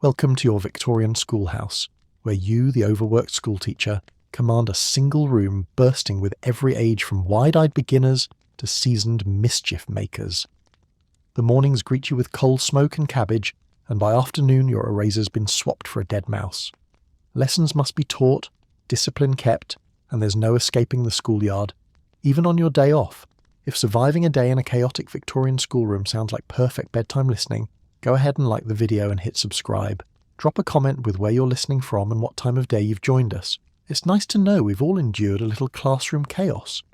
Welcome to your Victorian schoolhouse, where you, the overworked schoolteacher, command a single room bursting with every age from wide-eyed beginners to seasoned mischief makers. The mornings greet you with coal smoke and cabbage, and by afternoon your eraser's been swapped for a dead mouse. Lessons must be taught, discipline kept, and there's no escaping the schoolyard. Even on your day off, if surviving a day in a chaotic Victorian schoolroom sounds like perfect bedtime listening, go ahead and like the video and hit subscribe. Drop a comment with where you're listening from and what time of day you've joined us. It's nice to know we've all endured a little classroom chaos.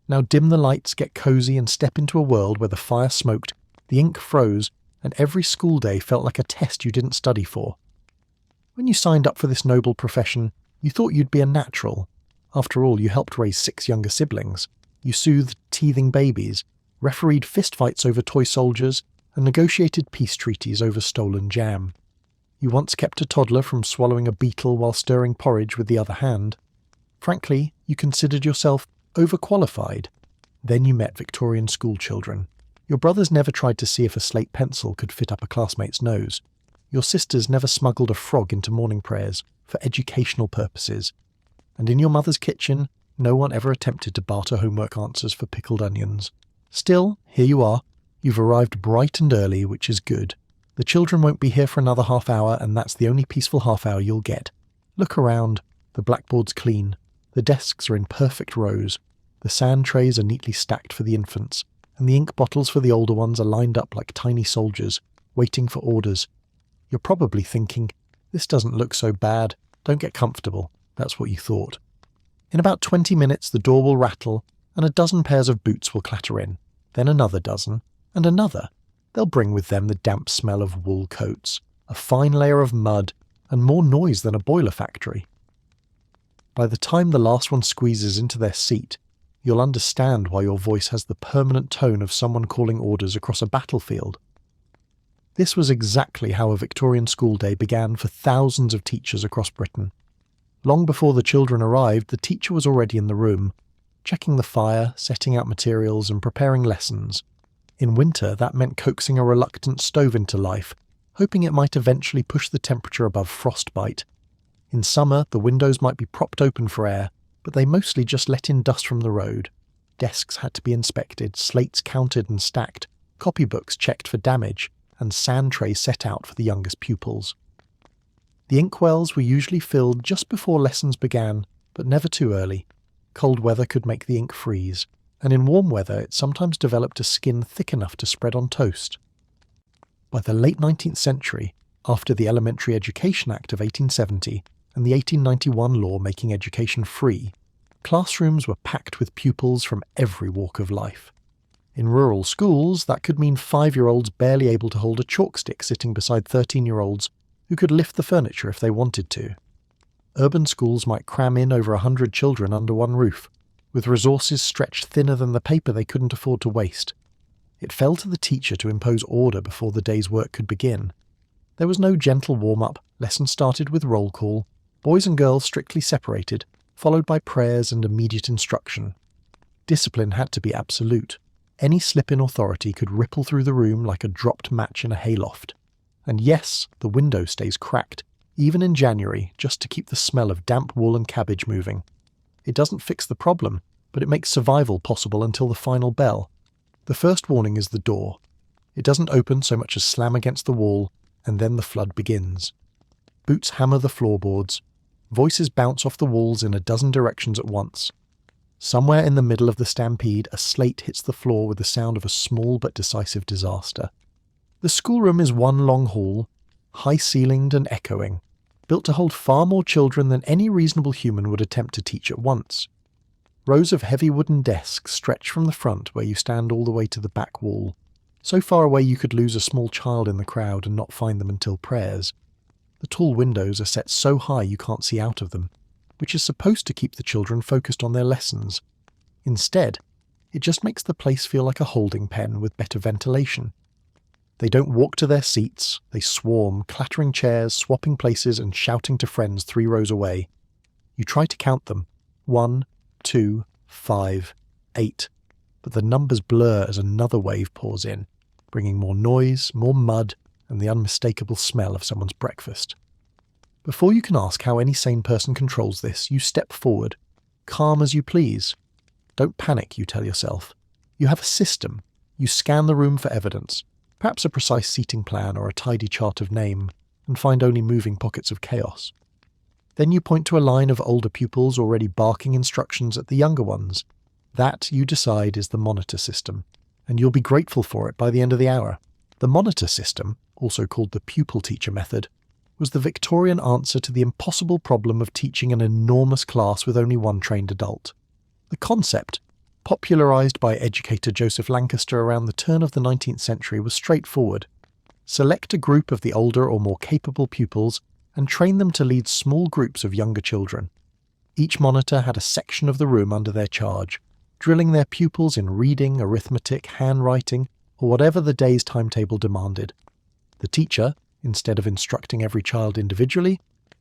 Now dim the lights, get cozy and step into a world where the fire smoked, the ink froze, and every school day felt like a test you didn't study for. When you signed up for this noble profession, you thought you'd be a natural. After all, you helped raise 6 younger siblings. You soothed teething babies, refereed fistfights over toy soldiers, and negotiated peace treaties over stolen jam. You once kept a toddler from swallowing a beetle while stirring porridge with the other hand. Frankly, you considered yourself overqualified. Then you met Victorian schoolchildren. Your brothers never tried to see if a slate pencil could fit up a classmate's nose. Your sisters never smuggled a frog into morning prayers for educational purposes. And in your mother's kitchen, no one ever attempted to barter homework answers for pickled onions. Still, here you are. You've arrived bright and early, which is good. The children won't be here for another half hour, and that's the only peaceful half hour you'll get. Look around. The blackboard's clean. The desks are in perfect rows. The sand trays are neatly stacked for the infants, and the ink bottles for the older ones are lined up like tiny soldiers, waiting for orders. You're probably thinking, this doesn't look so bad. Don't get comfortable. That's what you thought. In about 20 minutes, the door will rattle, and a dozen pairs of boots will clatter in. Then another dozen. And another. They'll bring with them the damp smell of wool coats, a fine layer of mud, and more noise than a boiler factory. By the time the last one squeezes into their seat, you'll understand why your voice has the permanent tone of someone calling orders across a battlefield. This was exactly how a Victorian school day began for thousands of teachers across Britain. Long before the children arrived, the teacher was already in the room, checking the fire, setting out materials, and preparing lessons. In winter, that meant coaxing a reluctant stove into life, hoping it might eventually push the temperature above frostbite. In summer, the windows might be propped open for air, but they mostly just let in dust from the road. Desks had to be inspected, slates counted and stacked, copybooks checked for damage, and sand trays set out for the youngest pupils. The inkwells were usually filled just before lessons began, but never too early. Cold weather could make the ink freeze, and in warm weather it sometimes developed a skin thick enough to spread on toast. By the late 19th century, after the Elementary Education Act of 1870 and the 1891 law making education free, classrooms were packed with pupils from every walk of life. In rural schools, that could mean 5-year-olds barely able to hold a chalk stick sitting beside 13-year-olds who could lift the furniture if they wanted to. Urban schools might cram in over 100 children under one roof, with resources stretched thinner than the paper they couldn't afford to waste. It fell to the teacher to impose order before the day's work could begin. There was no gentle warm-up. Lessons started with roll call, boys and girls strictly separated, followed by prayers and immediate instruction. Discipline had to be absolute. Any slip in authority could ripple through the room like a dropped match in a hayloft. And yes, the window stays cracked, even in January, just to keep the smell of damp wool and cabbage moving. It doesn't fix the problem, but it makes survival possible until the final bell. The first warning is the door. It doesn't open so much as slam against the wall, and then the flood begins. Boots hammer the floorboards. Voices bounce off the walls in a dozen directions at once. Somewhere in the middle of the stampede, a slate hits the floor with the sound of a small but decisive disaster. The schoolroom is one long hall, high-ceilinged and echoing, built to hold far more children than any reasonable human would attempt to teach at once. Rows of heavy wooden desks stretch from the front where you stand all the way to the back wall, so far away you could lose a small child in the crowd and not find them until prayers. The tall windows are set so high you can't see out of them, which is supposed to keep the children focused on their lessons. Instead, it just makes the place feel like a holding pen with better ventilation. They don't walk to their seats, they swarm, clattering chairs, swapping places and shouting to friends 3 rows away. You try to count them. 1, 2, 5, 8. But the numbers blur as another wave pours in, bringing more noise, more mud, and the unmistakable smell of someone's breakfast. Before you can ask how any sane person controls this, you step forward, calm as you please. Don't panic, you tell yourself. You have a system. You scan the room for evidence, perhaps a precise seating plan or a tidy chart of name, and find only moving pockets of chaos. Then you point to a line of older pupils already barking instructions at the younger ones. That, you decide, is the monitor system, and you'll be grateful for it by the end of the hour. The monitor system, also called the pupil teacher method, was the Victorian answer to the impossible problem of teaching an enormous class with only one trained adult. The concept, popularised by educator Joseph Lancaster around the turn of the 19th century, was straightforward. Select a group of the older or more capable pupils and train them to lead small groups of younger children. Each monitor had a section of the room under their charge, drilling their pupils in reading, arithmetic, handwriting, or whatever the day's timetable demanded. The teacher, instead of instructing every child individually,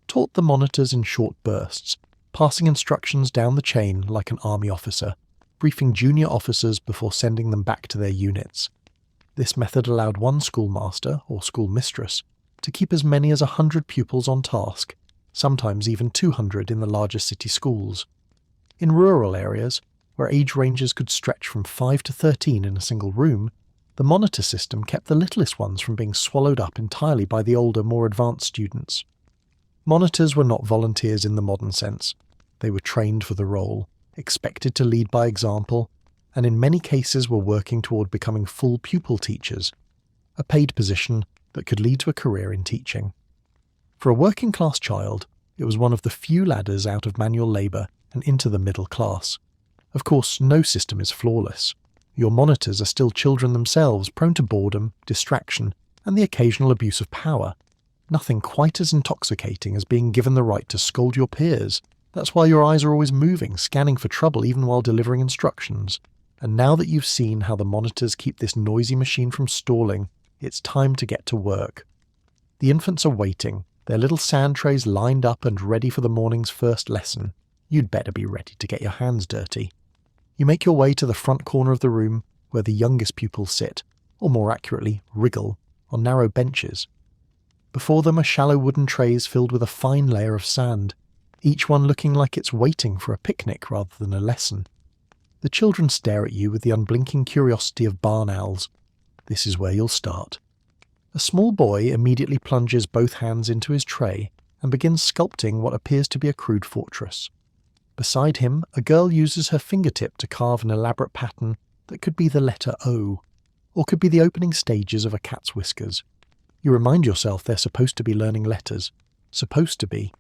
taught the monitors in short bursts, passing instructions down the chain like an army officer, briefing junior officers before sending them back to their units. This method allowed one schoolmaster, or schoolmistress, to keep as many as 100 pupils on task, sometimes even 200 in the larger city schools. In rural areas, where age ranges could stretch from 5 to 13 in a single room, the monitor system kept the littlest ones from being swallowed up entirely by the older, more advanced students. Monitors were not volunteers in the modern sense. They were trained for the role, expected to lead by example, and in many cases were working toward becoming full pupil teachers, a paid position that could lead to a career in teaching. For a working-class child, it was one of the few ladders out of manual labour and into the middle class. Of course, no system is flawless. Your monitors are still children themselves, prone to boredom, distraction, and the occasional abuse of power. Nothing quite as intoxicating as being given the right to scold your peers. That's why your eyes are always moving, scanning for trouble even while delivering instructions. And now that you've seen how the monitors keep this noisy machine from stalling, it's time to get to work. The infants are waiting, their little sand trays lined up and ready for the morning's first lesson. You'd better be ready to get your hands dirty. You make your way to the front corner of the room where the youngest pupils sit, or more accurately, wriggle, on narrow benches. Before them are shallow wooden trays filled with a fine layer of sand, each one looking like it's waiting for a picnic rather than a lesson. The children stare at you with the unblinking curiosity of barn owls. This is where you'll start. A small boy immediately plunges both hands into his tray and begins sculpting what appears to be a crude fortress. Beside him, a girl uses her fingertip to carve an elaborate pattern that could be the letter O, or could be the opening stages of a cat's whiskers. You remind yourself they're supposed to be learning letters. Supposed to be.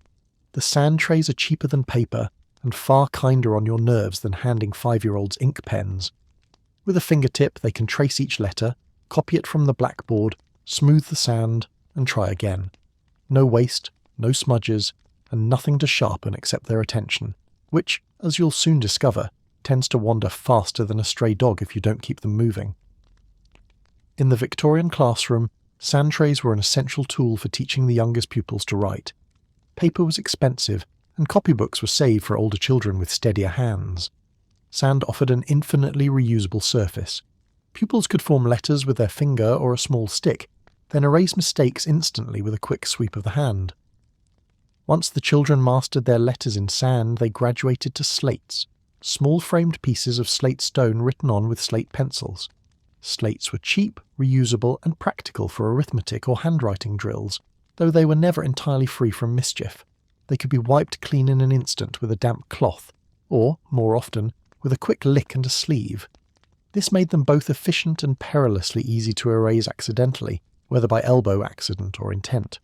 The sand trays are cheaper than paper and far kinder on your nerves than handing 5-year-olds ink pens. With a fingertip, they can trace each letter, copy it from the blackboard, smooth the sand, and try again. No waste, no smudges, and nothing to sharpen except their attention, which, as you'll soon discover, tends to wander faster than a stray dog if you don't keep them moving. In the Victorian classroom, sand trays were an essential tool for teaching the youngest pupils to write. Paper was expensive, and copybooks were saved for older children with steadier hands. Sand offered an infinitely reusable surface. Pupils could form letters with their finger or a small stick, then erase mistakes instantly with a quick sweep of the hand. Once the children mastered their letters in sand, they graduated to slates, small framed pieces of slate stone written on with slate pencils. Slates were cheap, reusable, and practical for arithmetic or handwriting drills, though they were never entirely free from mischief. They could be wiped clean in an instant with a damp cloth, or, more often, with a quick lick and a sleeve. This made them both efficient and perilously easy to erase accidentally, whether by elbow accident or intent.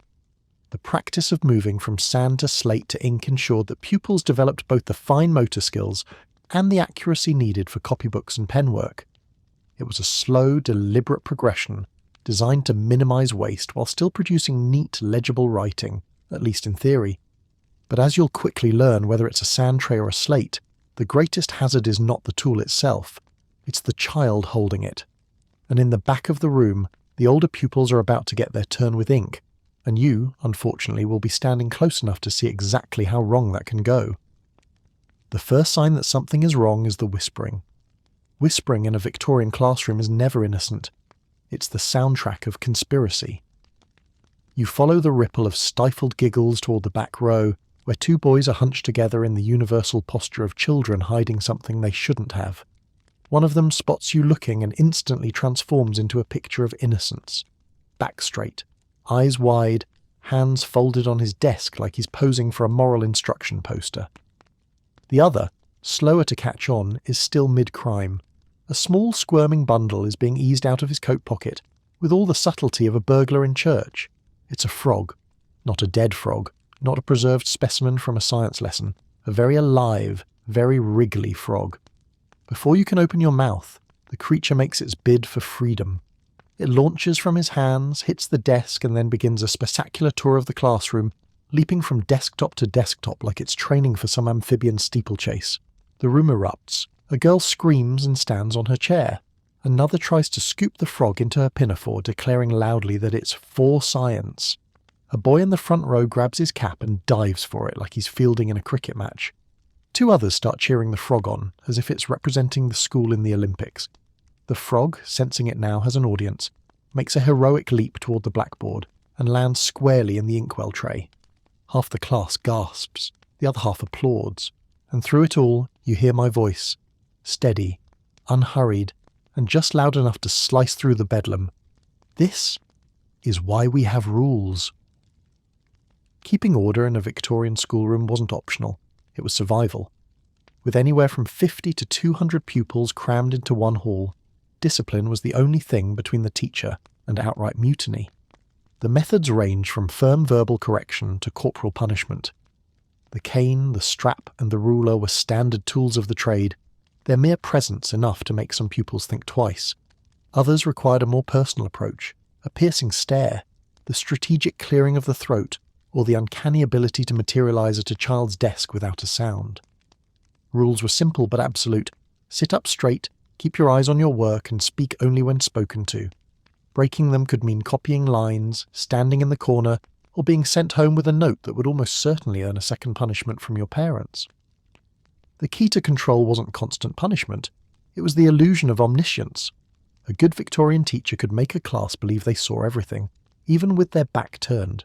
The practice of moving from sand to slate to ink ensured that pupils developed both the fine motor skills and the accuracy needed for copybooks and penwork. It was a slow, deliberate progression designed to minimize waste while still producing neat, legible writing, at least in theory. But as you'll quickly learn, whether it's a sand tray or a slate, the greatest hazard is not the tool itself, it's the child holding it. And in the back of the room, the older pupils are about to get their turn with ink, and you, unfortunately, will be standing close enough to see exactly how wrong that can go. The first sign that something is wrong is the whispering. Whispering in a Victorian classroom is never innocent. It's the soundtrack of conspiracy. You follow the ripple of stifled giggles toward the back row, where two boys are hunched together in the universal posture of children hiding something they shouldn't have. One of them spots you looking and instantly transforms into a picture of innocence. Back straight, eyes wide, hands folded on his desk like he's posing for a moral instruction poster. The other, slower to catch on, is still mid-crime. A small squirming bundle is being eased out of his coat pocket, with all the subtlety of a burglar in church. It's a frog. Not a dead frog, not a preserved specimen from a science lesson. A very alive, very wriggly frog. Before you can open your mouth, the creature makes its bid for freedom. It launches from his hands, hits the desk, and then begins a spectacular tour of the classroom, leaping from desktop to desktop like it's training for some amphibian steeplechase. The room erupts. A girl screams and stands on her chair. Another tries to scoop the frog into her pinafore, declaring loudly that it's for science. A boy in the front row grabs his cap and dives for it like he's fielding in a cricket match. Two others start cheering the frog on, as if it's representing the school in the Olympics. The frog, sensing it now has an audience, makes a heroic leap toward the blackboard and lands squarely in the inkwell tray. Half the class gasps, the other half applauds, and through it all you hear my voice, steady, unhurried, and just loud enough to slice through the bedlam. This is why we have rules. Keeping order in a Victorian schoolroom wasn't optional. It was survival. With anywhere from 50 to 200 pupils crammed into one hall, discipline was the only thing between the teacher and outright mutiny. The methods ranged from firm verbal correction to corporal punishment. The cane, the strap, and the ruler were standard tools of the trade, their mere presence enough to make some pupils think twice. Others required a more personal approach, a piercing stare, the strategic clearing of the throat, or the uncanny ability to materialize at a child's desk without a sound. Rules were simple but absolute. Sit up straight, keep your eyes on your work, and speak only when spoken to. Breaking them could mean copying lines, standing in the corner, or being sent home with a note that would almost certainly earn a second punishment from your parents. The key to control wasn't constant punishment. It was the illusion of omniscience. A good Victorian teacher could make a class believe they saw everything, even with their back turned.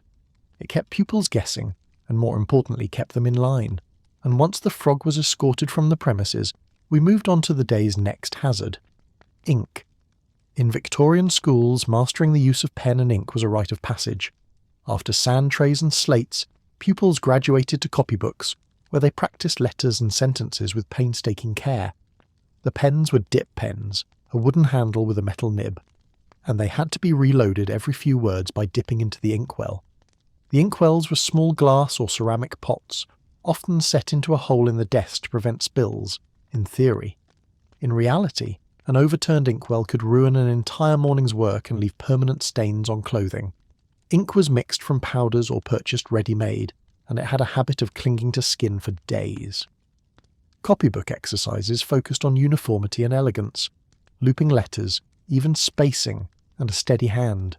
It kept pupils guessing, and more importantly kept them in line. And once the frog was escorted from the premises, we moved on to the day's next hazard. Ink. In Victorian schools, mastering the use of pen and ink was a rite of passage. After sand trays and slates, pupils graduated to copybooks, where they practiced letters and sentences with painstaking care. The pens were dip pens, a wooden handle with a metal nib, and they had to be reloaded every few words by dipping into the inkwell. The inkwells were small glass or ceramic pots, often set into a hole in the desk to prevent spills, in theory. In reality, an overturned inkwell could ruin an entire morning's work and leave permanent stains on clothing. Ink was mixed from powders or purchased ready-made, and it had a habit of clinging to skin for days. Copybook exercises focused on uniformity and elegance, looping letters, even spacing, and a steady hand.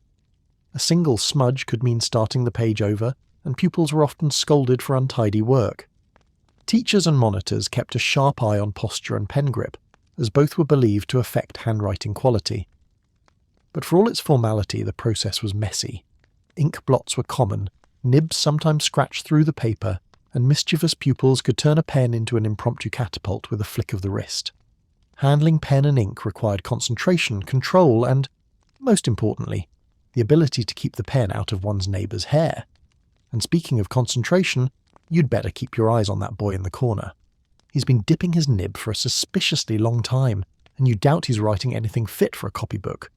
A single smudge could mean starting the page over, and pupils were often scolded for untidy work. Teachers and monitors kept a sharp eye on posture and pen grip, as both were believed to affect handwriting quality. But for all its formality, the process was messy. Ink blots were common, nibs sometimes scratched through the paper, and mischievous pupils could turn a pen into an impromptu catapult with a flick of the wrist. Handling pen and ink required concentration, control, and, most importantly, the ability to keep the pen out of one's neighbour's hair. And speaking of concentration, you'd better keep your eyes on that boy in the corner. He's been dipping his nib for a suspiciously long time, and you doubt he's writing anything fit for a copybook.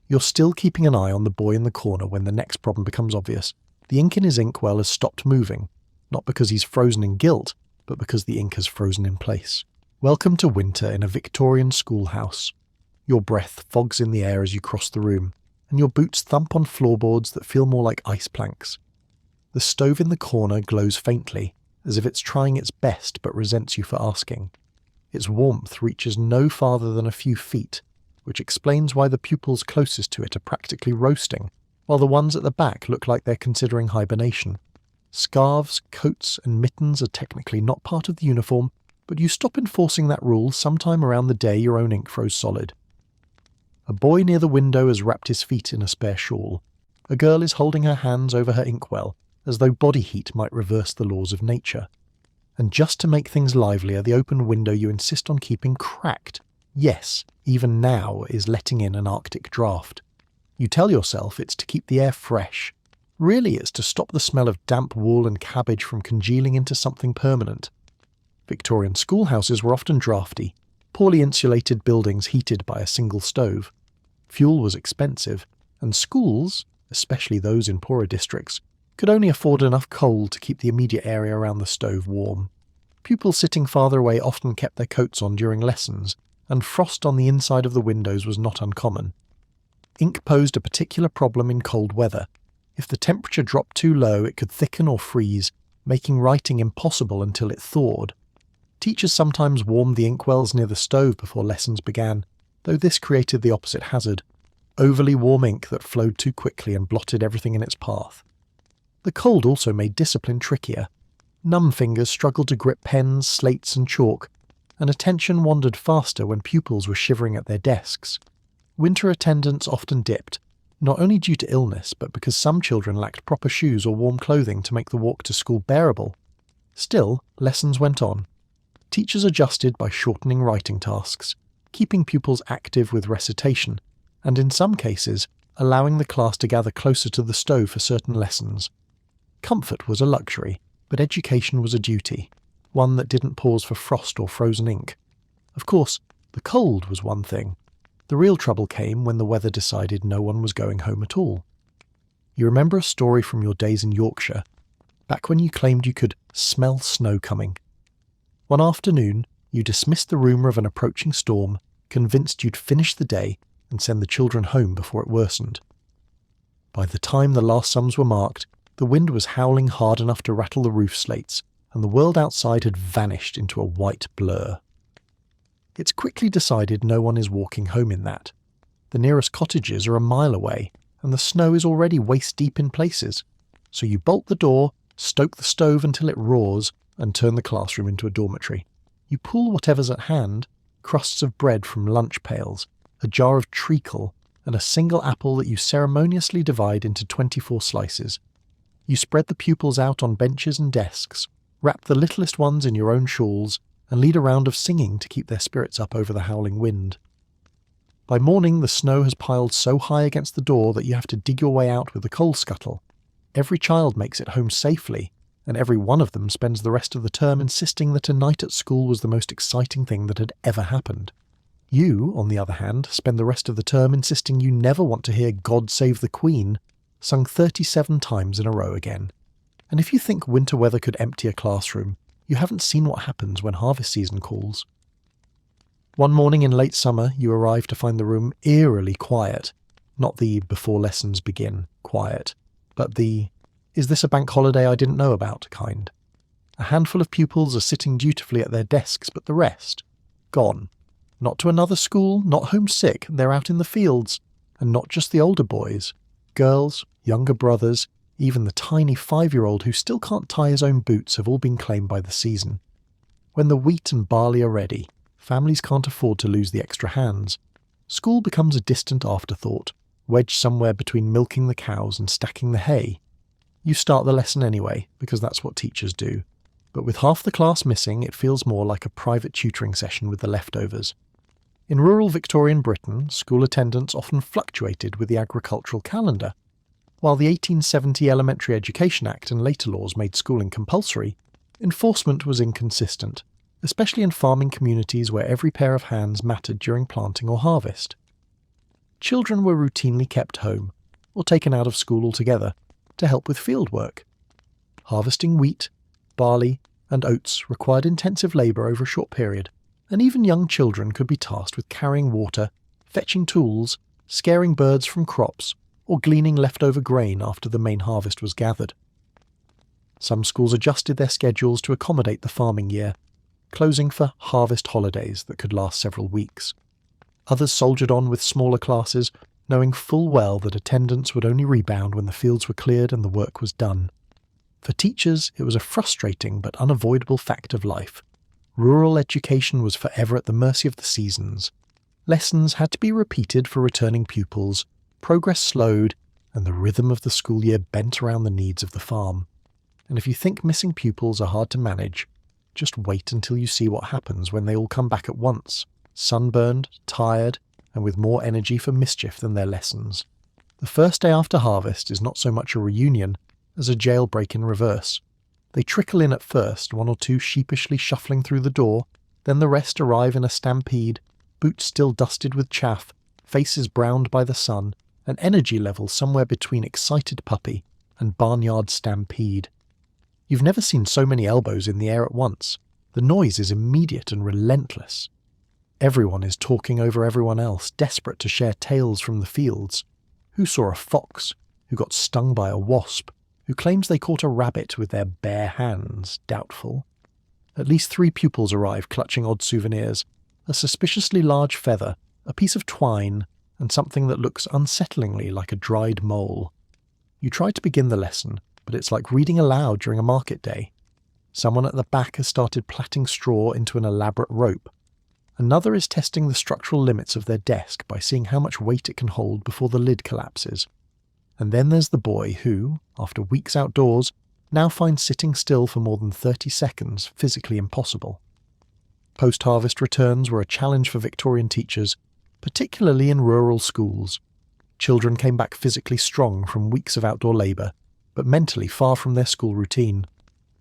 You're still keeping an eye on the boy in the corner when the next problem becomes obvious. The ink in his inkwell has stopped moving, not because he's frozen in guilt, but because the ink has frozen in place. Welcome to winter in a Victorian schoolhouse. Your breath fogs in the air as you cross the room, and your boots thump on floorboards that feel more like ice planks. The stove in the corner glows faintly, as if it's trying its best but resents you for asking. Its warmth reaches no farther than a few feet, which explains why the pupils closest to it are practically roasting, while the ones at the back look like they're considering hibernation. Scarves, coats, and mittens are technically not part of the uniform, but you stop enforcing that rule sometime around the day your own ink froze solid. A boy near the window has wrapped his feet in a spare shawl. A girl is holding her hands over her inkwell, as though body heat might reverse the laws of nature. And just to make things livelier, the open window you insist on keeping cracked. Yes, even now is letting in an Arctic draft. You tell yourself it's to keep the air fresh. Really, it's to stop the smell of damp wool and cabbage from congealing into something permanent. Victorian schoolhouses were often drafty, poorly insulated buildings heated by a single stove. Fuel was expensive, and schools, especially those in poorer districts, could only afford enough coal to keep the immediate area around the stove warm. Pupils sitting farther away often kept their coats on during lessons, and frost on the inside of the windows was not uncommon. Ink posed a particular problem in cold weather. If the temperature dropped too low, it could thicken or freeze, making writing impossible until it thawed. Teachers sometimes warmed the inkwells near the stove before lessons began, though this created the opposite hazard: overly warm ink that flowed too quickly and blotted everything in its path. The cold also made discipline trickier. Numb fingers struggled to grip pens, slates and chalk, and attention wandered faster when pupils were shivering at their desks. Winter attendance often dipped, not only due to illness, but because some children lacked proper shoes or warm clothing to make the walk to school bearable. Still, lessons went on. Teachers adjusted by shortening writing tasks, keeping pupils active with recitation, and in some cases, allowing the class to gather closer to the stove for certain lessons. Comfort was a luxury, but education was a duty, one that didn't pause for frost or frozen ink. Of course, the cold was one thing. The real trouble came when the weather decided no one was going home at all. You remember a story from your days in Yorkshire, back when you claimed you could smell snow coming. One afternoon, you dismissed the rumour of an approaching storm, convinced you'd finish the day and send the children home before it worsened. By the time the last sums were marked, the wind was howling hard enough to rattle the roof slates, and the world outside had vanished into a white blur. It's quickly decided no one is walking home in that. The nearest cottages are a mile away, and the snow is already waist-deep in places. So you bolt the door, stoke the stove until it roars, and turn the classroom into a dormitory. You pull whatever's at hand, crusts of bread from lunch pails, a jar of treacle, and a single apple that you ceremoniously divide into 24 slices. You spread the pupils out on benches and desks, wrap the littlest ones in your own shawls, and lead a round of singing to keep their spirits up over the howling wind. By morning, the snow has piled so high against the door that you have to dig your way out with a coal scuttle. Every child makes it home safely, and every one of them spends the rest of the term insisting that a night at school was the most exciting thing that had ever happened. You, on the other hand, spend the rest of the term insisting you never want to hear God Save the Queen sung 37 times in a row again. And if you think winter weather could empty a classroom, you haven't seen what happens when harvest season calls. One morning in late summer, you arrive to find the room eerily quiet. Not the before lessons begin quiet, but the is this a bank holiday I didn't know about kind. A handful of pupils are sitting dutifully at their desks, but the rest, gone. Not to another school, not homesick, they're out in the fields. And not just the older boys. Girls, younger brothers, even the tiny 5-year-old who still can't tie his own boots have all been claimed by the season. When the wheat and barley are ready, families can't afford to lose the extra hands. School becomes a distant afterthought, wedged somewhere between milking the cows and stacking the hay. You start the lesson anyway, because that's what teachers do. But with half the class missing, it feels more like a private tutoring session with the leftovers. In rural Victorian Britain, school attendance often fluctuated with the agricultural calendar. While the 1870 Elementary Education Act and later laws made schooling compulsory, enforcement was inconsistent, especially in farming communities where every pair of hands mattered during planting or harvest. Children were routinely kept home, or taken out of school altogether, to help with field work. Harvesting wheat, barley, and oats required intensive labour over a short period, and even young children could be tasked with carrying water, fetching tools, scaring birds from crops, or gleaning leftover grain after the main harvest was gathered. Some schools adjusted their schedules to accommodate the farming year, closing for harvest holidays that could last several weeks. Others soldiered on with smaller classes, knowing full well that attendance would only rebound when the fields were cleared and the work was done. For teachers, it was a frustrating but unavoidable fact of life. Rural education was forever at the mercy of the seasons. Lessons had to be repeated for returning pupils, progress slowed, and the rhythm of the school year bent around the needs of the farm. And if you think missing pupils are hard to manage, just wait until you see what happens when they all come back at once, sunburned, tired, and with more energy for mischief than their lessons. The first day after harvest is not so much a reunion as a jailbreak in reverse. They trickle in at first, one or two sheepishly shuffling through the door, then the rest arrive in a stampede, boots still dusted with chaff, faces browned by the sun, an energy level somewhere between excited puppy and barnyard stampede. You've never seen so many elbows in the air at once. The noise is immediate and relentless. Everyone is talking over everyone else, desperate to share tales from the fields. Who saw a fox? Who got stung by a wasp? Who claims they caught a rabbit with their bare hands? Doubtful. At least 3 pupils arrive clutching odd souvenirs, a suspiciously large feather, a piece of twine, and something that looks unsettlingly like a dried mole. You try to begin the lesson, but it's like reading aloud during a market day. Someone at the back has started plaiting straw into an elaborate rope. Another is testing the structural limits of their desk by seeing how much weight it can hold before the lid collapses. And then there's the boy who, after weeks outdoors, now finds sitting still for more than 30 seconds physically impossible. Post-harvest returns were a challenge for Victorian teachers, particularly in rural schools. Children came back physically strong from weeks of outdoor labour, but mentally far from their school routine.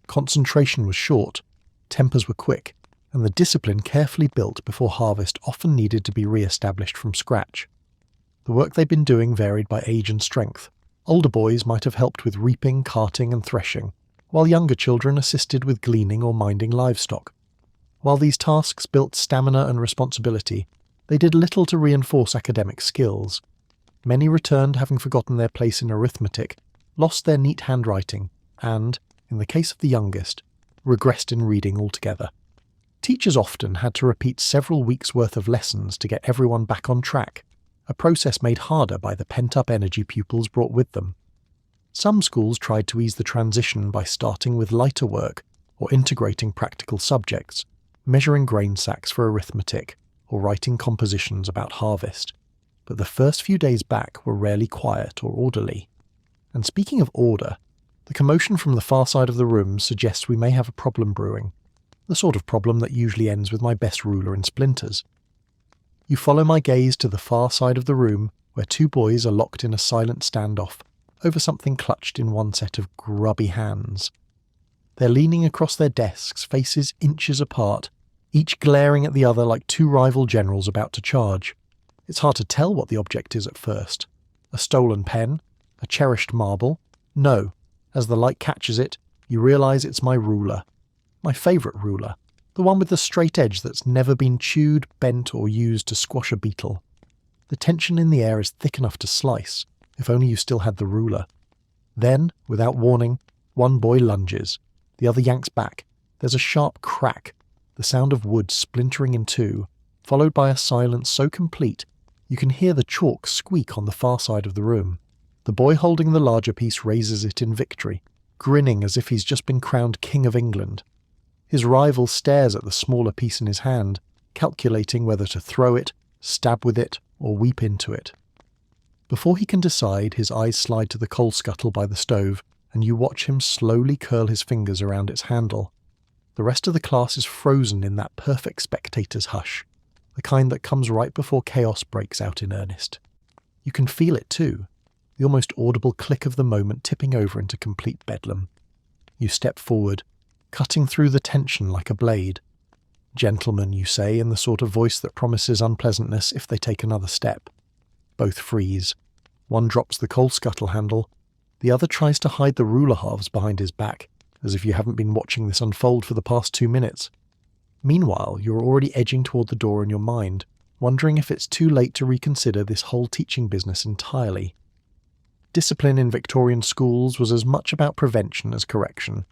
Concentration was short, tempers were quick, and the discipline carefully built before harvest often needed to be re-established from scratch. The work they'd been doing varied by age and strength. Older boys might have helped with reaping, carting and threshing, while younger children assisted with gleaning or minding livestock. While these tasks built stamina and responsibility, they did little to reinforce academic skills. Many returned having forgotten their place in arithmetic, lost their neat handwriting, and, in the case of the youngest, regressed in reading altogether. Teachers often had to repeat several weeks' worth of lessons to get everyone back on track, a process made harder by the pent-up energy pupils brought with them. Some schools tried to ease the transition by starting with lighter work or integrating practical subjects, measuring grain sacks for arithmetic or writing compositions about harvest. But the first few days back were rarely quiet or orderly. And speaking of order, the commotion from the far side of the room suggests we may have a problem brewing. The sort of problem that usually ends with my best ruler in splinters. You follow my gaze to the far side of the room, where 2 boys are locked in a silent standoff over something clutched in one set of grubby hands. They're leaning across their desks, faces inches apart, each glaring at the other like 2 rival generals about to charge. It's hard to tell what the object is at first. A stolen pen? A cherished marble? No. As the light catches it, you realise it's my ruler. My favourite ruler, the one with the straight edge that's never been chewed, bent or used to squash a beetle. The tension in the air is thick enough to slice, if only you still had the ruler. Then, without warning, one boy lunges, the other yanks back. There's a sharp crack, the sound of wood splintering in 2, followed by a silence so complete you can hear the chalk squeak on the far side of the room. The boy holding the larger piece raises it in victory, grinning as if he's just been crowned King of England. His rival stares at the smaller piece in his hand, calculating whether to throw it, stab with it, or weep into it. Before he can decide, his eyes slide to the coal scuttle by the stove, and you watch him slowly curl his fingers around its handle. The rest of the class is frozen in that perfect spectator's hush, the kind that comes right before chaos breaks out in earnest. You can feel it too, the almost audible click of the moment tipping over into complete bedlam. You step forward, cutting through the tension like a blade. "Gentlemen," you say in the sort of voice that promises unpleasantness if they take another step. Both freeze. One drops the coal scuttle handle, the other tries to hide the ruler halves behind his back, as if you haven't been watching this unfold for the past 2 minutes. Meanwhile, you're already edging toward the door in your mind, wondering if it's too late to reconsider this whole teaching business entirely. Discipline in Victorian schools was as much about prevention as correction.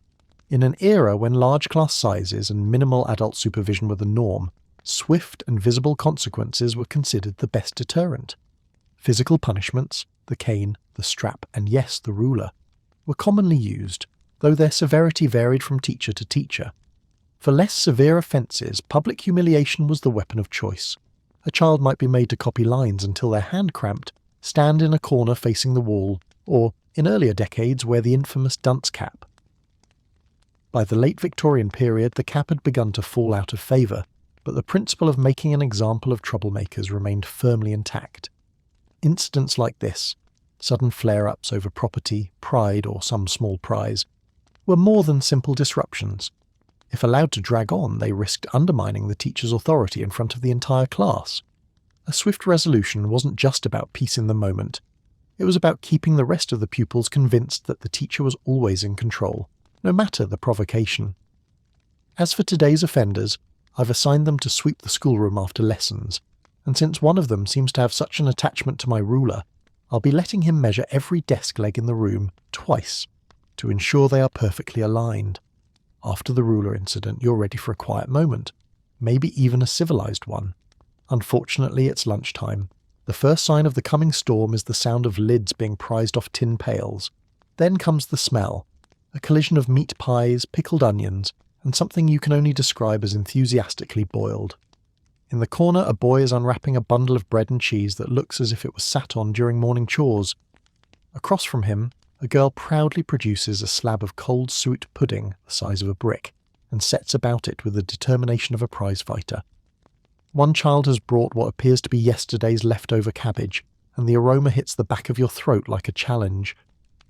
In an era when large class sizes and minimal adult supervision were the norm, swift and visible consequences were considered the best deterrent. Physical punishments, the cane, the strap, and yes, the ruler, were commonly used, though their severity varied from teacher to teacher. For less severe offences, public humiliation was the weapon of choice. A child might be made to copy lines until their hand cramped, stand in a corner facing the wall, or, in earlier decades, wear the infamous dunce cap. By the late Victorian period, the cap had begun to fall out of favour, but the principle of making an example of troublemakers remained firmly intact. Incidents like this, sudden flare-ups over property, pride, or some small prize, were more than simple disruptions. If allowed to drag on, they risked undermining the teacher's authority in front of the entire class. A swift resolution wasn't just about peace in the moment. It was about keeping the rest of the pupils convinced that the teacher was always in control, no matter the provocation. As for today's offenders, I've assigned them to sweep the schoolroom after lessons, and since one of them seems to have such an attachment to my ruler, I'll be letting him measure every desk leg in the room twice, to ensure they are perfectly aligned. After the ruler incident, you're ready for a quiet moment, maybe even a civilized one. Unfortunately, it's lunchtime. The first sign of the coming storm is the sound of lids being prized off tin pails. Then comes the smell, a collision of meat pies, pickled onions, and something you can only describe as enthusiastically boiled. In the corner, a boy is unwrapping a bundle of bread and cheese that looks as if it was sat on during morning chores. Across from him, a girl proudly produces a slab of cold suet pudding the size of a brick, and sets about it with the determination of a prize fighter. One child has brought what appears to be yesterday's leftover cabbage, and the aroma hits the back of your throat like a challenge.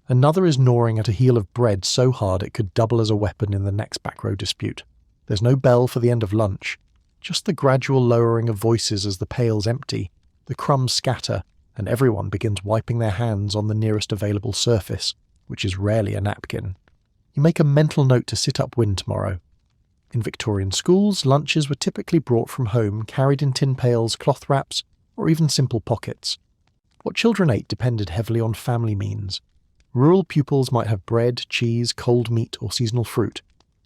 Another is gnawing at a heel of bread so hard it could double as a weapon in the next back row dispute. There's no bell for the end of lunch, just the gradual lowering of voices as the pails empty, the crumbs scatter, and everyone begins wiping their hands on the nearest available surface, which is rarely a napkin. You make a mental note to sit upwind tomorrow. In Victorian schools, lunches were typically brought from home, carried in tin pails, cloth wraps, or even simple pockets. What children ate depended heavily on family means. Rural pupils might have bread, cheese, cold meat, or seasonal fruit,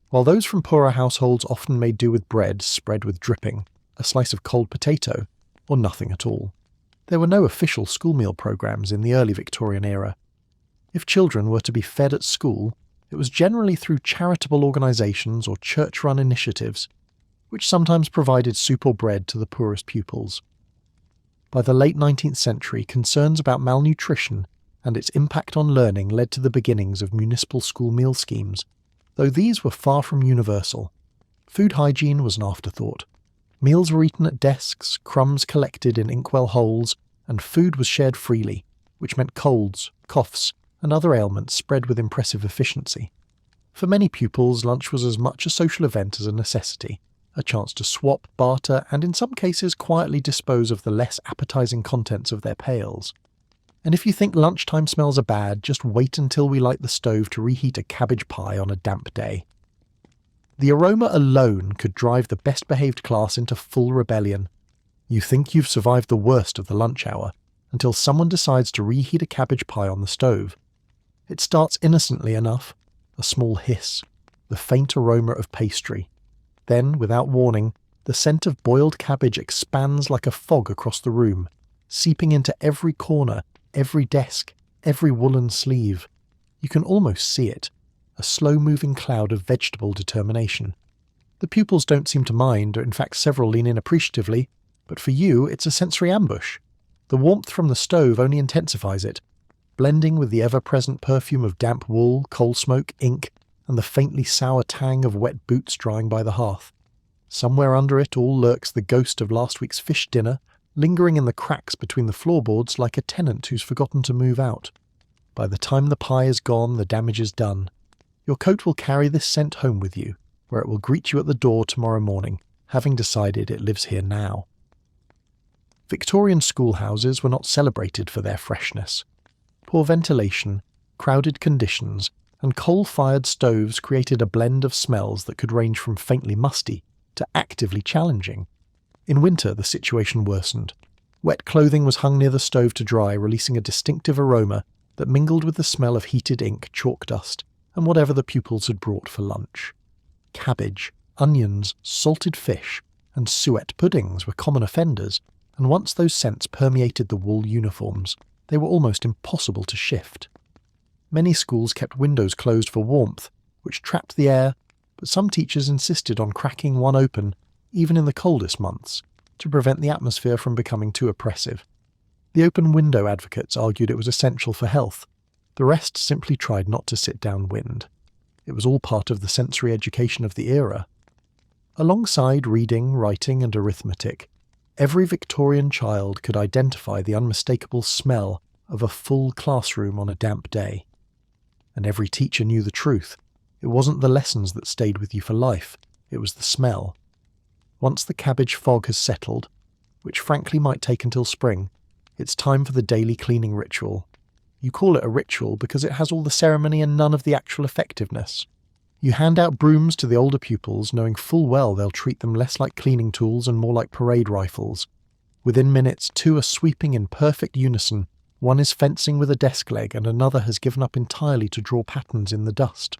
while those from poorer households often made do with bread spread with dripping, a slice of cold potato, or nothing at all. There were no official school meal programs in the early Victorian era. If children were to be fed at school, it was generally through charitable organisations or church-run initiatives, which sometimes provided soup or bread to the poorest pupils. By the late 19th century, concerns about malnutrition and its impact on learning led to the beginnings of municipal school meal schemes, though these were far from universal. Food hygiene was an afterthought. Meals were eaten at desks, crumbs collected in inkwell holes, and food was shared freely, which meant colds, coughs, and other ailments spread with impressive efficiency. For many pupils, lunch was as much a social event as a necessity, a chance to swap, barter, and in some cases quietly dispose of the less appetising contents of their pails. And if you think lunchtime smells are bad, just wait until we light the stove to reheat a cabbage pie on a damp day. The aroma alone could drive the best-behaved class into full rebellion. You think you've survived the worst of the lunch hour, until someone decides to reheat a cabbage pie on the stove. It starts innocently enough, a small hiss, the faint aroma of pastry. Then, without warning, the scent of boiled cabbage expands like a fog across the room, seeping into every corner, every desk, every woolen sleeve. You can almost see it, a slow-moving cloud of vegetable determination. The pupils don't seem to mind, or in fact several lean in appreciatively, but for you it's a sensory ambush. The warmth from the stove only intensifies it, blending with the ever-present perfume of damp wool, coal smoke, ink, and the faintly sour tang of wet boots drying by the hearth. Somewhere under it all lurks the ghost of last week's fish dinner, lingering in the cracks between the floorboards like a tenant who's forgotten to move out. By the time the pie is gone, the damage is done. Your coat will carry this scent home with you, where it will greet you at the door tomorrow morning, having decided it lives here now. Victorian schoolhouses were not celebrated for their freshness. Poor ventilation, crowded conditions, and coal-fired stoves created a blend of smells that could range from faintly musty to actively challenging. In winter, the situation worsened. Wet clothing was hung near the stove to dry, releasing a distinctive aroma that mingled with the smell of heated ink, chalk dust, and whatever the pupils had brought for lunch. Cabbage, onions, salted fish, and suet puddings were common offenders, and once those scents permeated the wool uniforms, they were almost impossible to shift. Many schools kept windows closed for warmth, which trapped the air, but some teachers insisted on cracking one open, even in the coldest months, to prevent the atmosphere from becoming too oppressive. The open window advocates argued it was essential for health, The rest simply tried not to sit downwind. It was all part of the sensory education of the era. Alongside reading, writing, and arithmetic, every Victorian child could identify the unmistakable smell of a full classroom on a damp day. And every teacher knew the truth. It wasn't the lessons that stayed with you for life, it was the smell. Once the cabbage fog has settled, which frankly might take until spring, it's time for the daily cleaning ritual. You call it a ritual because it has all the ceremony and none of the actual effectiveness. You hand out brooms to the older pupils, knowing full well they'll treat them less like cleaning tools and more like parade rifles. Within minutes, two are sweeping in perfect unison. One is fencing with a desk leg and another has given up entirely to draw patterns in the dust.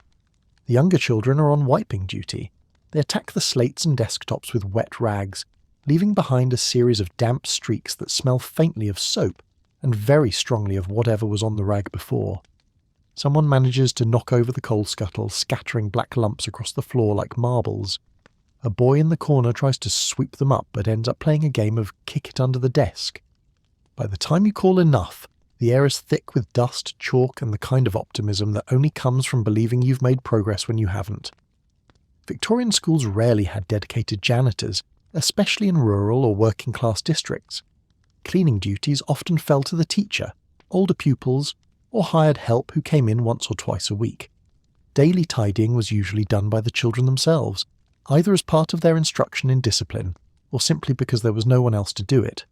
The younger children are on wiping duty. They attack the slates and desktops with wet rags, leaving behind a series of damp streaks that smell faintly of soap and very strongly of whatever was on the rag before. Someone manages to knock over the coal scuttle, scattering black lumps across the floor like marbles. A boy in the corner tries to sweep them up but ends up playing a game of kick it under the desk. By the time you call enough, the air is thick with dust, chalk, and the kind of optimism that only comes from believing you've made progress when you haven't. Victorian schools rarely had dedicated janitors, especially in rural or working-class districts. Cleaning duties often fell to the teacher, older pupils, or hired help who came in once or twice a week. Daily tidying was usually done by the children themselves, either as part of their instruction in discipline, or simply because there was no one else to do it.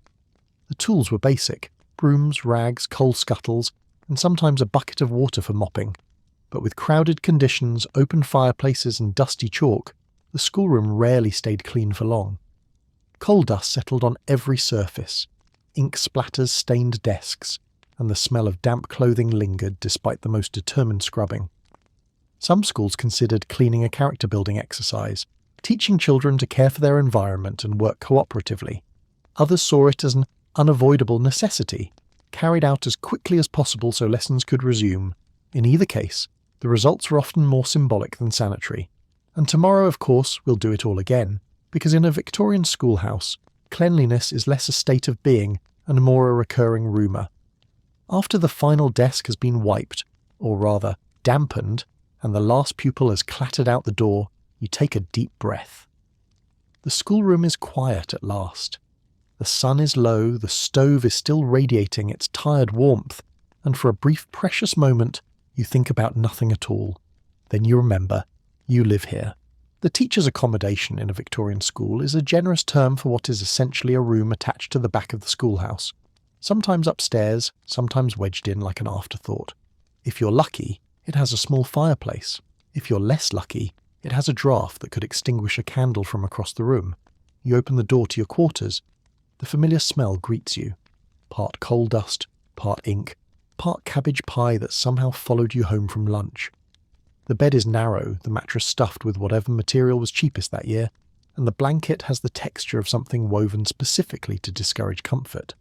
The tools were basic: brooms, rags, coal scuttles, and sometimes a bucket of water for mopping. But with crowded conditions, open fireplaces and dusty chalk, the schoolroom rarely stayed clean for long. Coal dust settled on every surface. Ink splatters stained desks, and the smell of damp clothing lingered despite the most determined scrubbing. Some schools considered cleaning a character-building exercise, teaching children to care for their environment and work cooperatively. Others saw it as an unavoidable necessity, carried out as quickly as possible so lessons could resume. In either case, the results were often more symbolic than sanitary. And tomorrow, of course, we'll do it all again, because in a Victorian schoolhouse, cleanliness is less a state of being and more a recurring rumour. After the final desk has been wiped, or rather dampened, and the last pupil has clattered out the door, you take a deep breath. The schoolroom is quiet at last. The sun is low, the stove is still radiating its tired warmth, and for a brief precious moment you think about nothing at all. Then you remember, you live here. The teacher's accommodation in a Victorian school is a generous term for what is essentially a room attached to the back of the schoolhouse. Sometimes upstairs, sometimes wedged in like an afterthought. If you're lucky, it has a small fireplace. If you're less lucky, it has a draught that could extinguish a candle from across the room. You open the door to your quarters. The familiar smell greets you. Part coal dust, part ink, part cabbage pie that somehow followed you home from lunch. The bed is narrow, the mattress stuffed with whatever material was cheapest that year, and the blanket has the texture of something woven specifically to discourage comfort.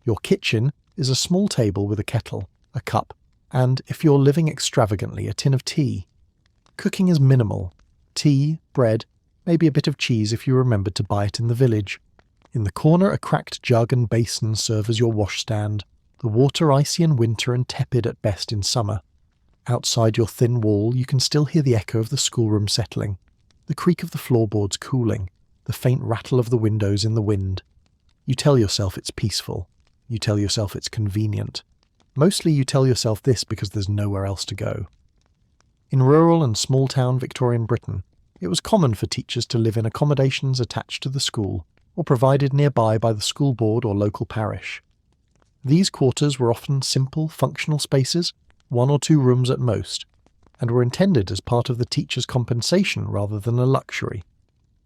Your kitchen is a small table with a kettle, a cup, and, if you're living extravagantly, a tin of tea. Cooking is minimal. Tea, bread, maybe a bit of cheese if you remembered to buy it in the village. In the corner, a cracked jug and basin serve as your washstand, the water icy in winter and tepid at best in summer. Outside your thin wall, you can still hear the echo of the schoolroom settling, the creak of the floorboards cooling, the faint rattle of the windows in the wind. You tell yourself it's peaceful. You tell yourself it's convenient. Mostly you tell yourself this because there's nowhere else to go. In rural and small-town Victorian Britain, it was common for teachers to live in accommodations attached to the school, or provided nearby by the school board or local parish. These quarters were often simple, functional spaces, 1 or 2 rooms at most, and were intended as part of the teacher's compensation rather than a luxury.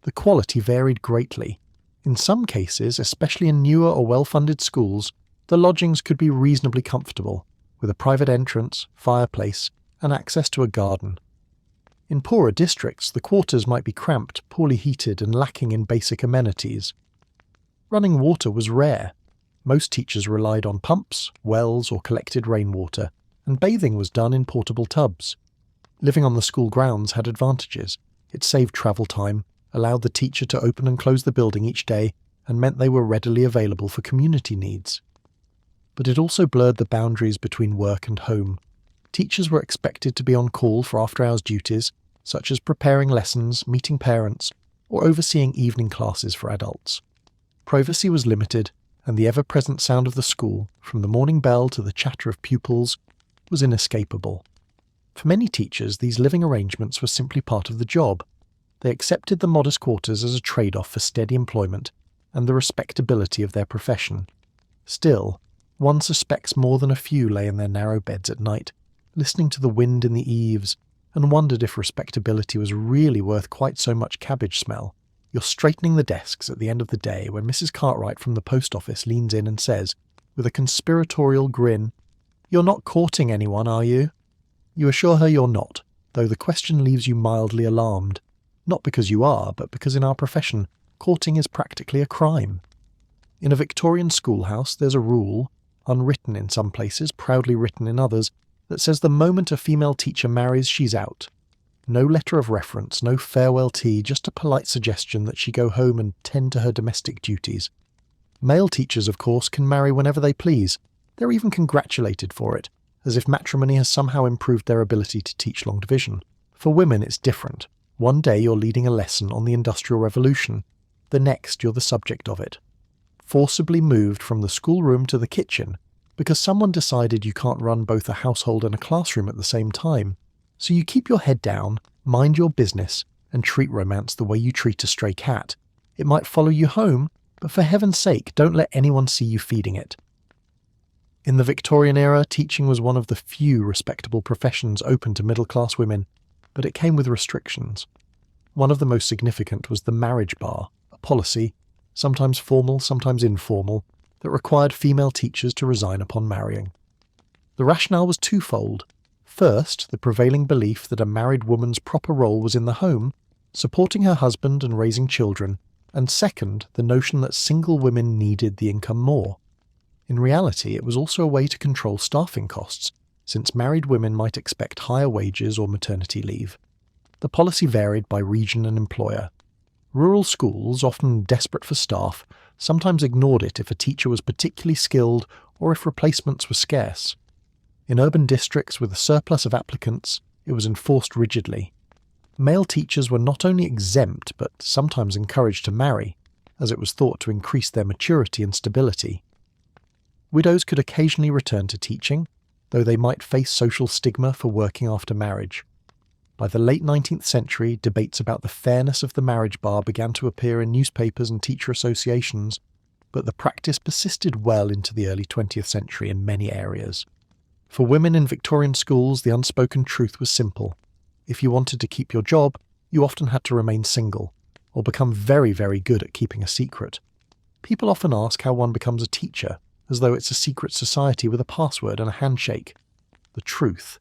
The quality varied greatly. In some cases, especially in newer or well-funded schools, the lodgings could be reasonably comfortable, with a private entrance, fireplace, and access to a garden. In poorer districts, the quarters might be cramped, poorly heated, and lacking in basic amenities. Running water was rare. Most teachers relied on pumps, wells, or collected rainwater, and bathing was done in portable tubs. Living on the school grounds had advantages. It saved travel time, allowed the teacher to open and close the building each day, and meant they were readily available for community needs. But it also blurred the boundaries between work and home. Teachers were expected to be on call for after-hours duties, such as preparing lessons, meeting parents, or overseeing evening classes for adults. Privacy was limited, and the ever-present sound of the school, from the morning bell to the chatter of pupils, was inescapable. For many teachers, these living arrangements were simply part of the job. They accepted the modest quarters as a trade-off for steady employment and the respectability of their profession. Still, one suspects more than a few lay in their narrow beds at night, listening to the wind in the eaves, and wondered if respectability was really worth quite so much cabbage smell. You're straightening the desks at the end of the day when Mrs. Cartwright from the post office leans in and says, with a conspiratorial grin, "You're not courting anyone, are you?" You assure her you're not, though the question leaves you mildly alarmed. Not because you are, but because in our profession, courting is practically a crime. In a Victorian schoolhouse, there's a rule, unwritten in some places, proudly written in others, that says the moment a female teacher marries, she's out. No letter of reference, no farewell tea, just a polite suggestion that she go home and tend to her domestic duties. Male teachers, of course, can marry whenever they please. They're even congratulated for it, as if matrimony has somehow improved their ability to teach long division. For women, it's different. One day you're leading a lesson on the Industrial Revolution. The next, you're the subject of it. Forcibly moved from the schoolroom to the kitchen, because someone decided you can't run both a household and a classroom at the same time. So you keep your head down, mind your business, and treat romance the way you treat a stray cat. It might follow you home, but for heaven's sake, don't let anyone see you feeding it. In the Victorian era, teaching was one of the few respectable professions open to middle-class women, but it came with restrictions. One of the most significant was the marriage bar, a policy, sometimes formal, sometimes informal, that required female teachers to resign upon marrying. The rationale was twofold. First, the prevailing belief that a married woman's proper role was in the home, supporting her husband and raising children, and second, the notion that single women needed the income more. In reality, it was also a way to control staffing costs, since married women might expect higher wages or maternity leave. The policy varied by region and employer. Rural schools, often desperate for staff, sometimes ignored it if a teacher was particularly skilled or if replacements were scarce. In urban districts with a surplus of applicants, it was enforced rigidly. Male teachers were not only exempt but sometimes encouraged to marry, as it was thought to increase their maturity and stability. Widows could occasionally return to teaching, though they might face social stigma for working after marriage. By the late 19th century, debates about the fairness of the marriage bar began to appear in newspapers and teacher associations, but the practice persisted well into the early 20th century in many areas. For women in Victorian schools, the unspoken truth was simple. If you wanted to keep your job, you often had to remain single, or become very, very good at keeping a secret. People often ask how one becomes a teacher, as though it's a secret society with a password and a handshake. The truth,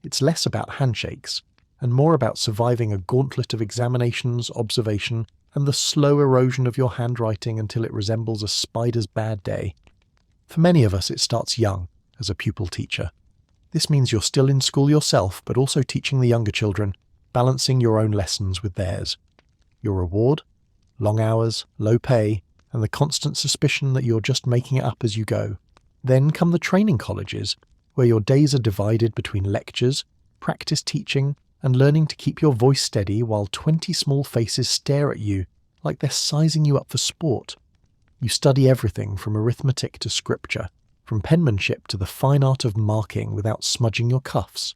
it's less about handshakes, and more about surviving a gauntlet of examinations, observation, and the slow erosion of your handwriting until it resembles a spider's bad day. For many of us, it starts young, as a pupil teacher. This means you're still in school yourself, but also teaching the younger children, balancing your own lessons with theirs. Your reward? Long hours, low pay, and the constant suspicion that you're just making it up as you go. Then come the training colleges, where your days are divided between lectures, practice teaching, and learning to keep your voice steady while 20 small faces stare at you like they're sizing you up for sport. You study everything from arithmetic to scripture, from penmanship to the fine art of marking without smudging your cuffs.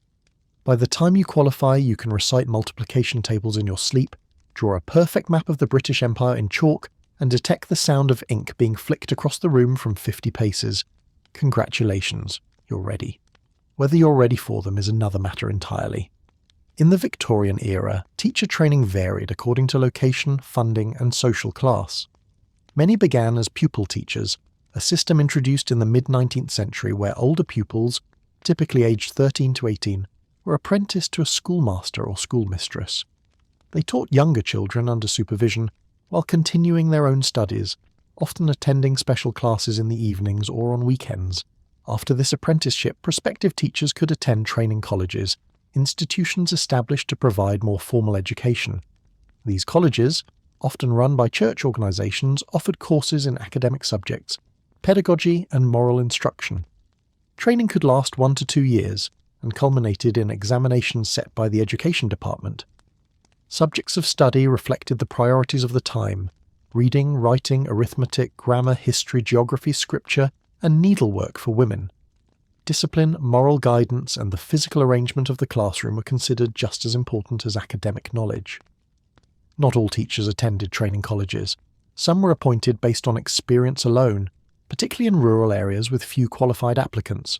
By the time you qualify, you can recite multiplication tables in your sleep, draw a perfect map of the British Empire in chalk, and detect the sound of ink being flicked across the room from 50 paces. Congratulations, you're ready. Whether you're ready for them is another matter entirely. In the Victorian era, teacher training varied according to location, funding, and social class. Many began as pupil teachers, a system introduced in the mid-19th century where older pupils, typically aged 13 to 18, were apprenticed to a schoolmaster or schoolmistress. They taught younger children under supervision while continuing their own studies, often attending special classes in the evenings or on weekends. After this apprenticeship, prospective teachers could attend training colleges, institutions established to provide more formal education. These colleges, often run by church organisations, offered courses in academic subjects, pedagogy and moral instruction. Training could last 1 to 2 years, and culminated in examinations set by the education department. Subjects of study reflected the priorities of the time: reading, writing, arithmetic, grammar, history, geography, scripture, and needlework for women. Discipline, moral guidance, and the physical arrangement of the classroom were considered just as important as academic knowledge. Not all teachers attended training colleges. Some were appointed based on experience alone, particularly in rural areas with few qualified applicants.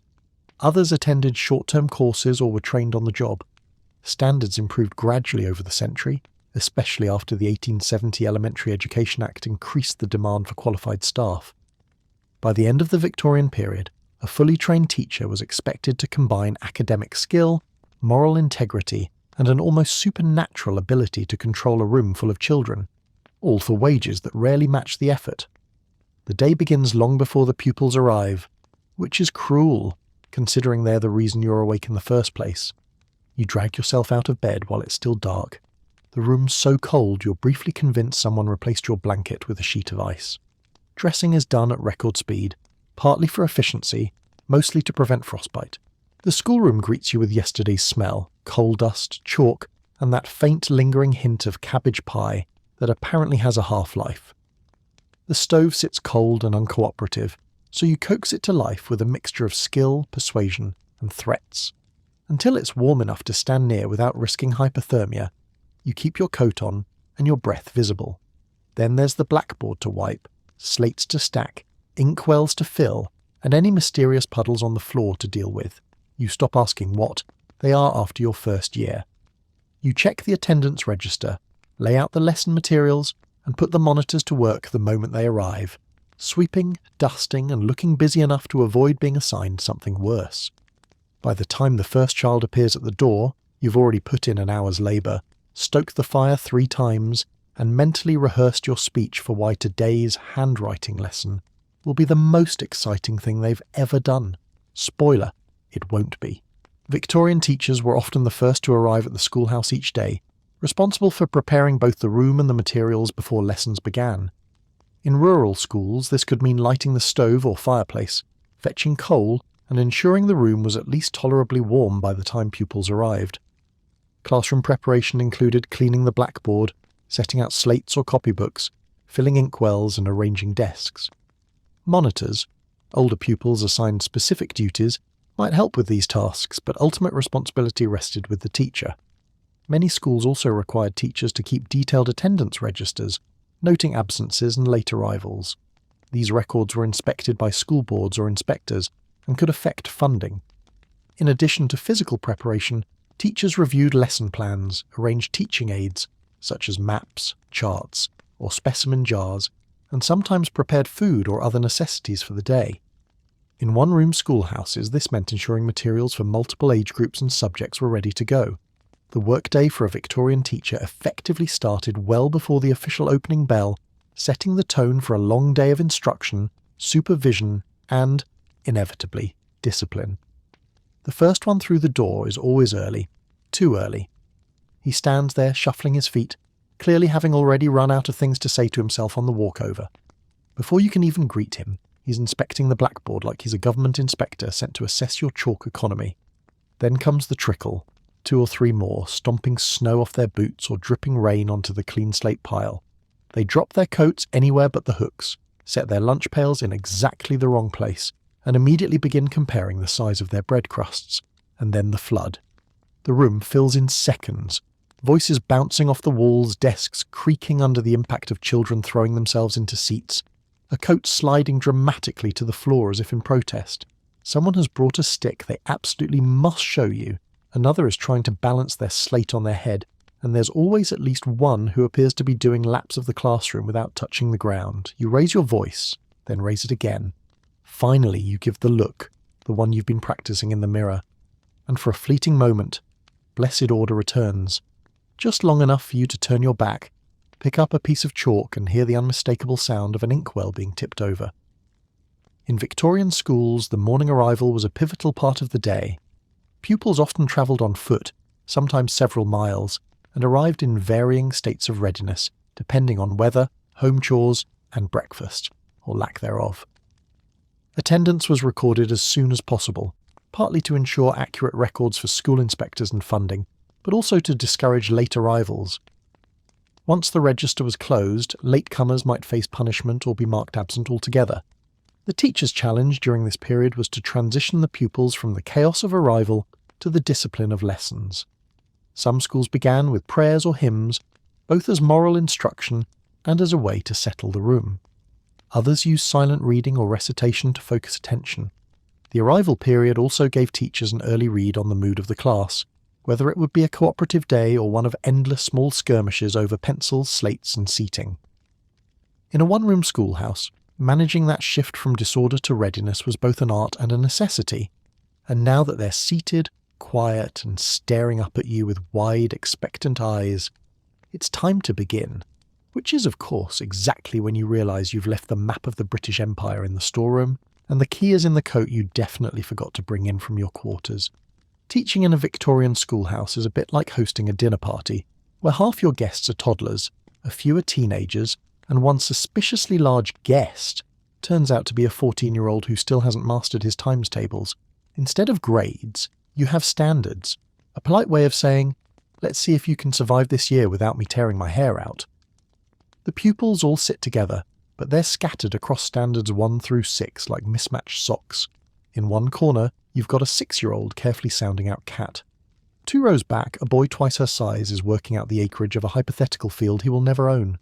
Others attended short-term courses or were trained on the job. Standards improved gradually over the century, especially after the 1870 Elementary Education Act increased the demand for qualified staff. By the end of the Victorian period, a fully trained teacher was expected to combine academic skill, moral integrity, and an almost supernatural ability to control a room full of children, all for wages that rarely match the effort. The day begins long before the pupils arrive, which is cruel, considering they're the reason you're awake in the first place. You drag yourself out of bed while it's still dark. The room's so cold you're briefly convinced someone replaced your blanket with a sheet of ice. Dressing is done at record speed, partly for efficiency, mostly to prevent frostbite. The schoolroom greets you with yesterday's smell, coal dust, chalk, and that faint lingering hint of cabbage pie that apparently has a half-life. The stove sits cold and uncooperative, so you coax it to life with a mixture of skill, persuasion, and threats. Until it's warm enough to stand near without risking hypothermia, you keep your coat on and your breath visible. Then there's the blackboard to wipe, slates to stack, inkwells to fill, and any mysterious puddles on the floor to deal with. You stop asking what they are after your first year. You check the attendance register, lay out the lesson materials, and put the monitors to work the moment they arrive, sweeping, dusting, and looking busy enough to avoid being assigned something worse. By the time the first child appears at the door, you've already put in an hour's labour, stoked the fire 3 times, and mentally rehearsed your speech for why today's handwriting lesson will be the most exciting thing they've ever done. Spoiler, it won't be. Victorian teachers were often the first to arrive at the schoolhouse each day, responsible for preparing both the room and the materials before lessons began. In rural schools, this could mean lighting the stove or fireplace, fetching coal, and ensuring the room was at least tolerably warm by the time pupils arrived. Classroom preparation included cleaning the blackboard, setting out slates or copybooks, filling inkwells, and arranging desks. Monitors, older pupils assigned specific duties, might help with these tasks, but ultimate responsibility rested with the teacher. Many schools also required teachers to keep detailed attendance registers, noting absences and late arrivals. These records were inspected by school boards or inspectors and could affect funding. In addition to physical preparation, teachers reviewed lesson plans, arranged teaching aids, such as maps, charts, or specimen jars, and sometimes prepared food or other necessities for the day. In one-room schoolhouses, this meant ensuring materials for multiple age groups and subjects were ready to go. The workday for a Victorian teacher effectively started well before the official opening bell, setting the tone for a long day of instruction, supervision, and, inevitably, discipline. The first one through the door is always early, too early. He stands there shuffling his feet, clearly having already run out of things to say to himself on the walkover. Before you can even greet him, he's inspecting the blackboard like he's a government inspector sent to assess your chalk economy. Then comes the trickle, 2 or 3 more, stomping snow off their boots or dripping rain onto the clean slate pile. They drop their coats anywhere but the hooks, set their lunch pails in exactly the wrong place, and immediately begin comparing the size of their bread crusts, and then the flood. The room fills in seconds, voices bouncing off the walls, desks creaking under the impact of children throwing themselves into seats, a coat sliding dramatically to the floor as if in protest. Someone has brought a stick they absolutely must show you, another is trying to balance their slate on their head, and there's always at least one who appears to be doing laps of the classroom without touching the ground. You raise your voice, then raise it again. Finally, you give the look, the one you've been practicing in the mirror. And for a fleeting moment, blessed order returns. Just long enough for you to turn your back, pick up a piece of chalk and hear the unmistakable sound of an inkwell being tipped over. In Victorian schools, the morning arrival was a pivotal part of the day. Pupils often travelled on foot, sometimes several miles, and arrived in varying states of readiness, depending on weather, home chores, and breakfast, or lack thereof. Attendance was recorded as soon as possible, partly to ensure accurate records for school inspectors and funding, but also to discourage late arrivals. Once the register was closed, latecomers might face punishment or be marked absent altogether. The teacher's challenge during this period was to transition the pupils from the chaos of arrival to the discipline of lessons. Some schools began with prayers or hymns, both as moral instruction and as a way to settle the room. Others used silent reading or recitation to focus attention. The arrival period also gave teachers an early read on the mood of the class, whether it would be a cooperative day or one of endless small skirmishes over pencils, slates and seating. In a one-room schoolhouse, managing that shift from disorder to readiness was both an art and a necessity, and now that they're seated, quiet and staring up at you with wide, expectant eyes, it's time to begin, which is, of course, exactly when you realise you've left the map of the British Empire in the storeroom, and the key is in the coat you definitely forgot to bring in from your quarters. Teaching in a Victorian schoolhouse is a bit like hosting a dinner party, where half your guests are toddlers, a few are teenagers, and one suspiciously large guest turns out to be a 14-year-old who still hasn't mastered his times tables. Instead of grades, you have standards, a polite way of saying, let's see if you can survive this year without me tearing my hair out. The pupils all sit together, but they're scattered across standards 1 through 6 like mismatched socks. In one corner, you've got a 6-year-old carefully sounding out cat. 2 rows back, a boy twice her size is working out the acreage of a hypothetical field he will never own.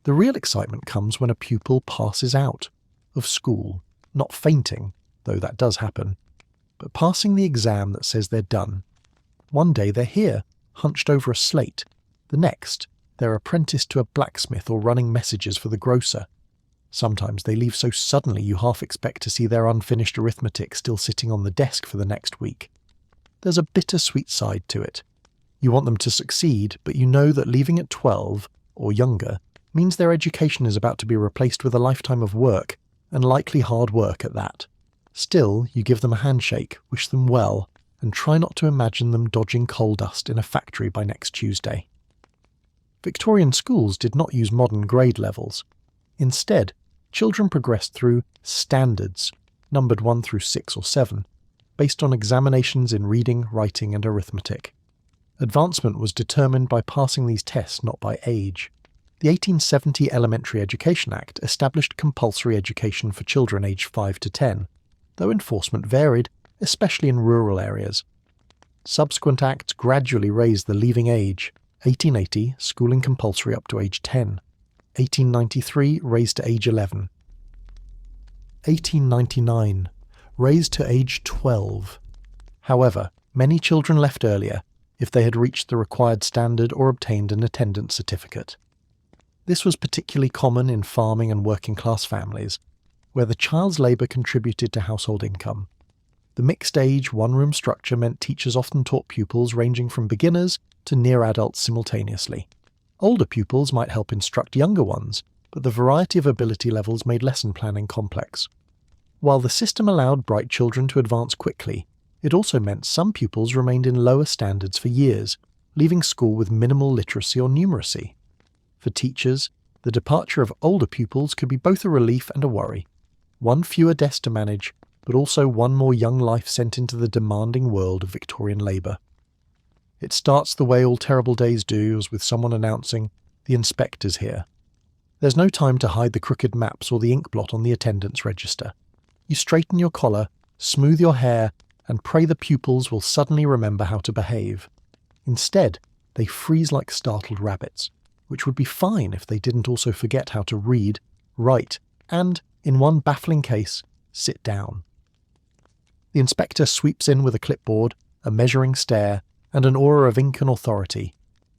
The real excitement comes when a pupil passes out of school, not fainting, though that does happen, but passing the exam that says they're done. One day they're here, hunched over a slate. The next, they're apprenticed to a blacksmith or running messages for the grocer. Sometimes they leave so suddenly you half expect to see their unfinished arithmetic still sitting on the desk for the next week. There's a bittersweet side to it. You want them to succeed, but you know that leaving at 12, or younger, means their education is about to be replaced with a lifetime of work, and likely hard work at that. Still, you give them a handshake, wish them well, and try not to imagine them dodging coal dust in a factory by next Tuesday. Victorian schools did not use modern grade levels. Instead, children progressed through standards, numbered 1 through 6 or 7, based on examinations in reading, writing and arithmetic. Advancement was determined by passing these tests, not by age. The 1870 Elementary Education Act established compulsory education for children aged 5 to 10, though enforcement varied, especially in rural areas. Subsequent acts gradually raised the leaving age. 1880, schooling compulsory up to age 10. 1893, raised to age 11. 1899, raised to age 12. However, many children left earlier if they had reached the required standard or obtained an attendance certificate. This was particularly common in farming and working-class families, where the child's labour contributed to household income. The mixed-age, one-room structure meant teachers often taught pupils ranging from beginners to near adults simultaneously. Older pupils might help instruct younger ones, but the variety of ability levels made lesson planning complex. While the system allowed bright children to advance quickly, it also meant some pupils remained in lower standards for years, leaving school with minimal literacy or numeracy. For teachers, the departure of older pupils could be both a relief and a worry. One fewer desks to manage, but also one more young life sent into the demanding world of Victorian labour. It starts the way all terrible days do, as with someone announcing, "The inspector's here." There's no time to hide the crooked maps or the ink blot on the attendance register. You straighten your collar, smooth your hair, and pray the pupils will suddenly remember how to behave. Instead, they freeze like startled rabbits, which would be fine if they didn't also forget how to read, write, and, in one baffling case, sit down. The inspector sweeps in with a clipboard, a measuring stare, and an aura of ink and authority.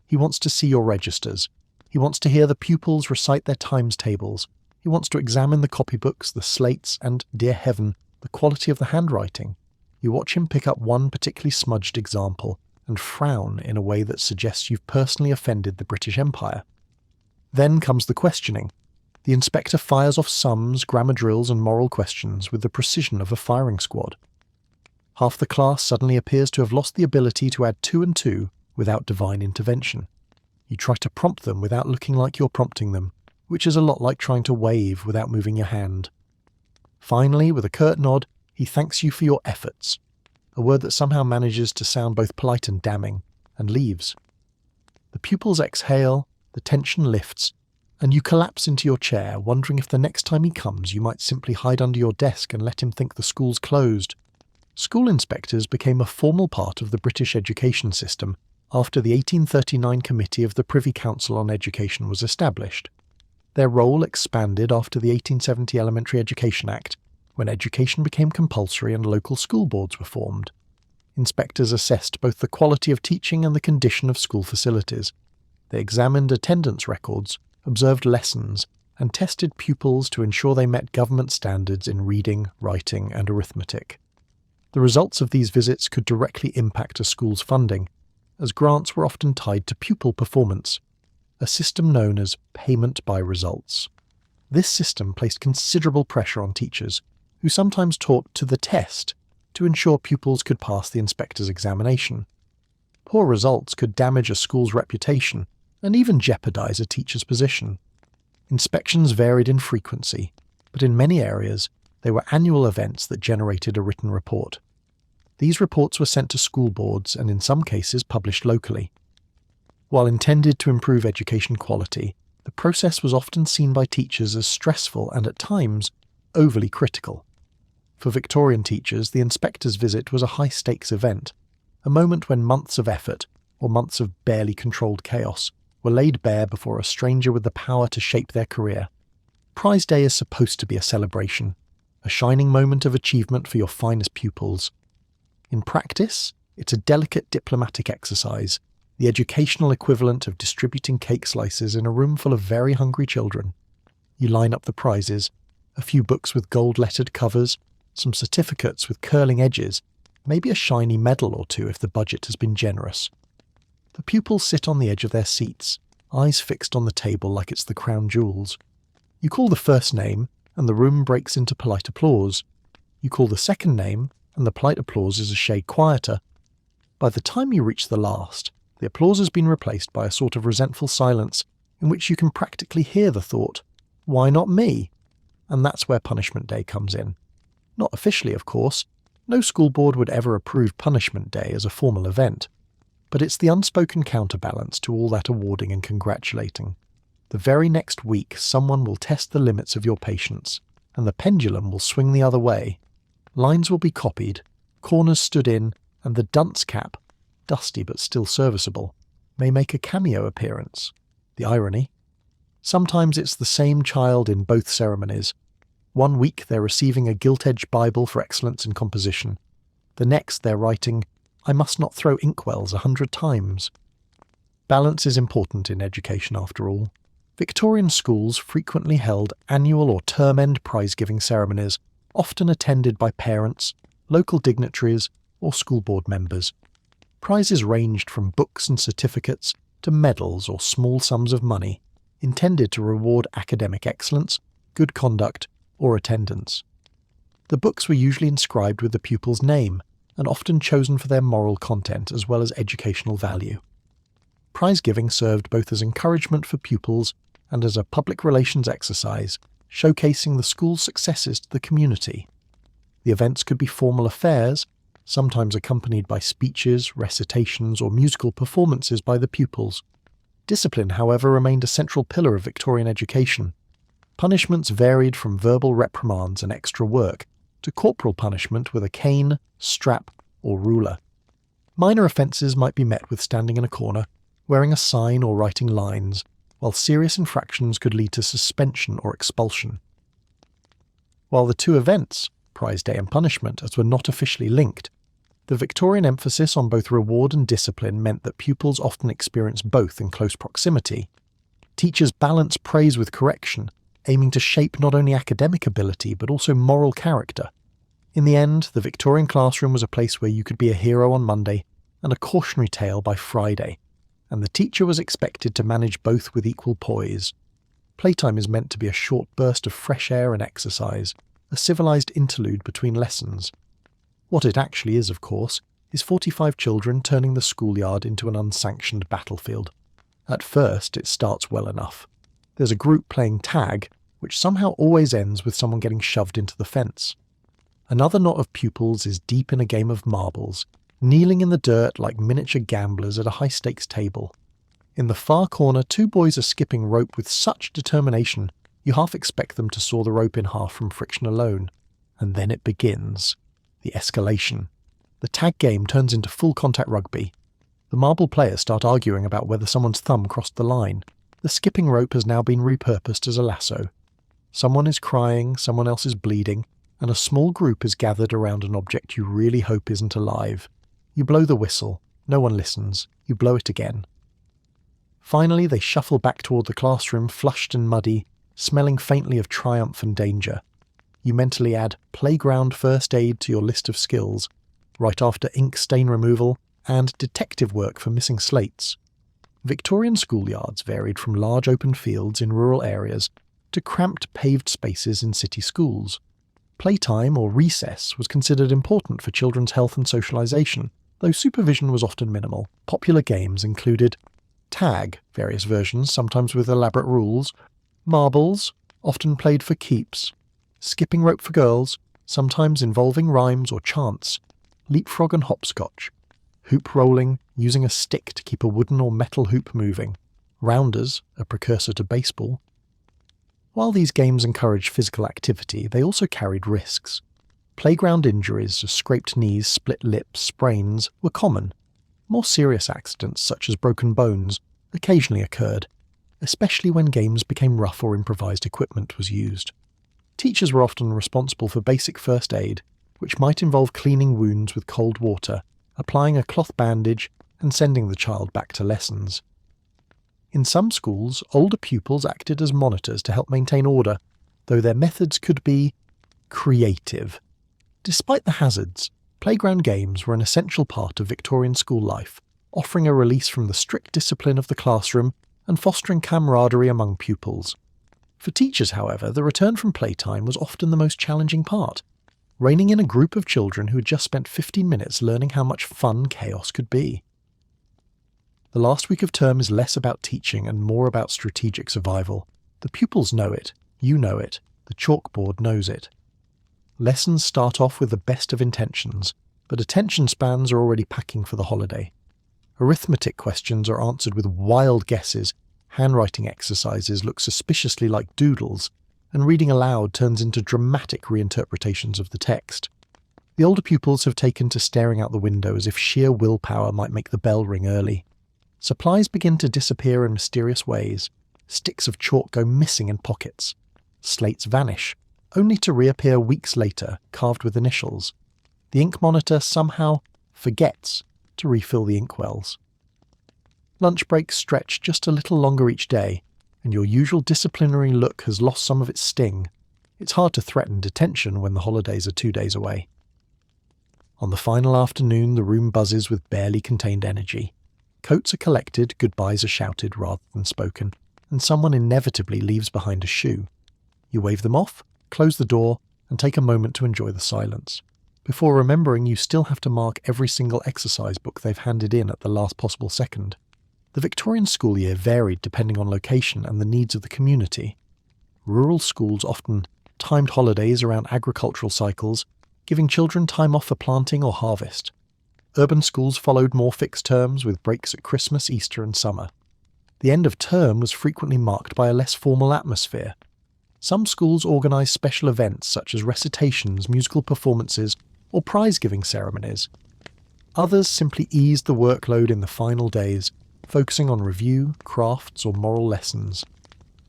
He wants to see your registers. He wants to hear the pupils recite their times tables. He wants to examine the copybooks, the slates, and, dear heaven, the quality of the handwriting. You watch him pick up one particularly smudged example and frown in a way that suggests you've personally offended the British Empire. Then comes the questioning. The inspector fires off sums, grammar drills, and moral questions with the precision of a firing squad. Half the class suddenly appears to have lost the ability to add 2 and 2 without divine intervention. You try to prompt them without looking like you're prompting them, which is a lot like trying to wave without moving your hand. Finally, with a curt nod, he thanks you for your efforts, a word that somehow manages to sound both polite and damning, and leaves. The pupils exhale, the tension lifts, and you collapse into your chair, wondering if the next time he comes you might simply hide under your desk and let him think the school's closed. School inspectors became a formal part of the British education system after the 1839 Committee of the Privy Council on Education was established. Their role expanded after the 1870 Elementary Education Act, when education became compulsory and local school boards were formed. Inspectors assessed both the quality of teaching and the condition of school facilities. They examined attendance records, observed lessons, and tested pupils to ensure they met government standards in reading, writing, and arithmetic. The results of these visits could directly impact a school's funding, as grants were often tied to pupil performance, a system known as payment by results. This system placed considerable pressure on teachers, who sometimes taught to the test to ensure pupils could pass the inspector's examination. Poor results could damage a school's reputation and even jeopardize a teacher's position. Inspections varied in frequency, but in many areas they were annual events that generated a written report. These reports were sent to school boards and in some cases published locally. While intended to improve education quality, the process was often seen by teachers as stressful and at times overly critical. For Victorian teachers, the inspector's visit was a high-stakes event, a moment when months of effort, or months of barely controlled chaos, were laid bare before a stranger with the power to shape their career. Prize Day is supposed to be a celebration, a shining moment of achievement for your finest pupils. In practice, it's a delicate diplomatic exercise, the educational equivalent of distributing cake slices in a room full of very hungry children. You line up the prizes, a few books with gold-lettered covers, some certificates with curling edges, maybe a shiny medal or two if the budget has been generous. The pupils sit on the edge of their seats, eyes fixed on the table like it's the crown jewels. You call the first name, and the room breaks into polite applause. You call the second name, and the polite applause is a shade quieter. By the time you reach the last, the applause has been replaced by a sort of resentful silence in which you can practically hear the thought, "Why not me?" And that's where Punishment Day comes in. Not officially, of course. No school board would ever approve Punishment Day as a formal event. But it's the unspoken counterbalance to all that awarding and congratulating. The very next week, someone will test the limits of your patience, and the pendulum will swing the other way. Lines will be copied, corners stood in, and the dunce cap, dusty but still serviceable, may make a cameo appearance. The irony? Sometimes it's the same child in both ceremonies. One week they're receiving a gilt-edged Bible for excellence in composition. The next they're writing, "I must not throw inkwells 100 times." Balance is important in education after all. Victorian schools frequently held annual or term-end prize-giving ceremonies, often attended by parents, local dignitaries, or school board members. Prizes ranged from books and certificates to medals or small sums of money, intended to reward academic excellence, good conduct, or attendance. The books were usually inscribed with the pupil's name, and often chosen for their moral content as well as educational value. Prize-giving served both as encouragement for pupils and as a public relations exercise, showcasing the school's successes to the community. The events could be formal affairs, sometimes accompanied by speeches, recitations, or musical performances by the pupils. Discipline, however, remained a central pillar of Victorian education. Punishments varied from verbal reprimands and extra work to corporal punishment with a cane, strap, or ruler. Minor offences might be met with standing in a corner, wearing a sign or writing lines, while serious infractions could lead to suspension or expulsion. While the two events, Prize Day and punishment, as were not officially linked, the Victorian emphasis on both reward and discipline meant that pupils often experienced both in close proximity. Teachers balanced praise with correction, aiming to shape not only academic ability but also moral character. In the end, the Victorian classroom was a place where you could be a hero on Monday and a cautionary tale by Friday, and the teacher was expected to manage both with equal poise. Playtime is meant to be a short burst of fresh air and exercise, a civilized interlude between lessons. What it actually is, of course, is 45 children turning the schoolyard into an unsanctioned battlefield. At first, it starts well enough. There's a group playing tag, which somehow always ends with someone getting shoved into the fence. Another knot of pupils is deep in a game of marbles, kneeling in the dirt like miniature gamblers at a high-stakes table. In the far corner, two boys are skipping rope with such determination you half expect them to saw the rope in half from friction alone. And then it begins. The escalation. The tag game turns into full-contact rugby. The marble players start arguing about whether someone's thumb crossed the line. The skipping rope has now been repurposed as a lasso. Someone is crying, someone else is bleeding, and a small group is gathered around an object you really hope isn't alive. You blow the whistle. No one listens. You blow it again. Finally, they shuffle back toward the classroom, flushed and muddy, smelling faintly of triumph and danger. You mentally add playground first aid to your list of skills, right after ink stain removal and detective work for missing slates. Victorian schoolyards varied from large open fields in rural areas to cramped paved spaces in city schools. Playtime or recess was considered important for children's health and socialization, though supervision was often minimal. Popular games included tag, various versions, sometimes with elaborate rules, marbles, often played for keeps, skipping rope for girls, sometimes involving rhymes or chants, leapfrog and hopscotch, hoop rolling, using a stick to keep a wooden or metal hoop moving, rounders, a precursor to baseball. While these games encouraged physical activity, they also carried risks. Playground injuries, scraped knees, split lips, sprains, were common. More serious accidents, such as broken bones, occasionally occurred, especially when games became rough or improvised equipment was used. Teachers were often responsible for basic first aid, which might involve cleaning wounds with cold water, applying a cloth bandage, and sending the child back to lessons. In some schools, older pupils acted as monitors to help maintain order, though their methods could be creative. Despite the hazards, playground games were an essential part of Victorian school life, offering a release from the strict discipline of the classroom and fostering camaraderie among pupils. For teachers, however, the return from playtime was often the most challenging part, reining in a group of children who had just spent 15 minutes learning how much fun chaos could be. The last week of term is less about teaching and more about strategic survival. The pupils know it, you know it, the chalkboard knows it. Lessons start off with the best of intentions, but attention spans are already packing for the holiday. Arithmetic questions are answered with wild guesses, handwriting exercises look suspiciously like doodles, and reading aloud turns into dramatic reinterpretations of the text. The older pupils have taken to staring out the window as if sheer willpower might make the bell ring early. Supplies begin to disappear in mysterious ways. Sticks of chalk go missing in pockets. Slates vanish, only to reappear weeks later, carved with initials. The ink monitor somehow forgets to refill the inkwells. Lunch breaks stretch just a little longer each day, and your usual disciplinary look has lost some of its sting. It's hard to threaten detention when the holidays are 2 days away. On the final afternoon, the room buzzes with barely contained energy. Coats are collected, goodbyes are shouted rather than spoken, and someone inevitably leaves behind a shoe. You wave them off, close the door, and take a moment to enjoy the silence, before remembering you still have to mark every single exercise book they've handed in at the last possible second. The Victorian school year varied depending on location and the needs of the community. Rural schools often timed holidays around agricultural cycles, giving children time off for planting or harvest. Urban schools followed more fixed terms with breaks at Christmas, Easter and summer. The end of term was frequently marked by a less formal atmosphere. Some schools organised special events such as recitations, musical performances or prize-giving ceremonies. Others simply eased the workload in the final days, focusing on review, crafts or moral lessons.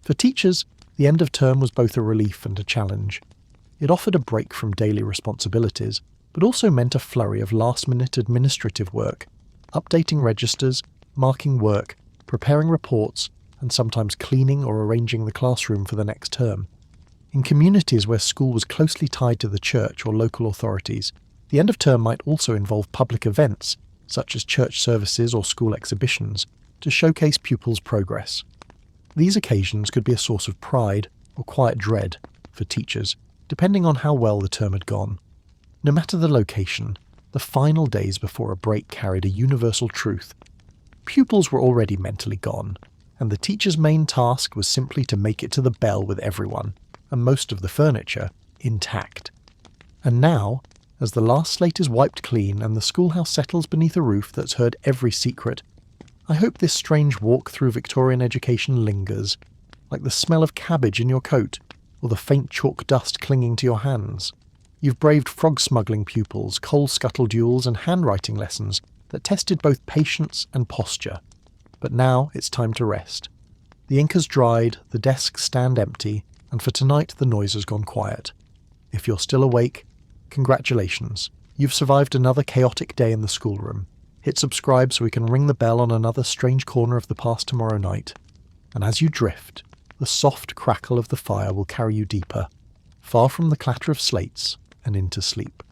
For teachers, the end of term was both a relief and a challenge. It offered a break from daily responsibilities, but also meant a flurry of last-minute administrative work, updating registers, marking work, preparing reports, and sometimes cleaning or arranging the classroom for the next term. In communities where school was closely tied to the church or local authorities, the end of term might also involve public events, such as church services or school exhibitions, to showcase pupils' progress. These occasions could be a source of pride or quiet dread for teachers, depending on how well the term had gone. No matter the location, the final days before a break carried a universal truth. Pupils were already mentally gone, and the teacher's main task was simply to make it to the bell with everyone, and most of the furniture, intact. And now, as the last slate is wiped clean and the schoolhouse settles beneath a roof that's heard every secret, I hope this strange walk through Victorian education lingers, like the smell of cabbage in your coat, or the faint chalk dust clinging to your hands. You've braved frog-smuggling pupils, coal-scuttle duels and handwriting lessons that tested both patience and posture. But now it's time to rest. The ink has dried, the desks stand empty, and for tonight the noise has gone quiet. If you're still awake, congratulations. You've survived another chaotic day in the schoolroom. Hit subscribe so we can ring the bell on another strange corner of the past tomorrow night. And as you drift, the soft crackle of the fire will carry you deeper, far from the clatter of slates and into sleep.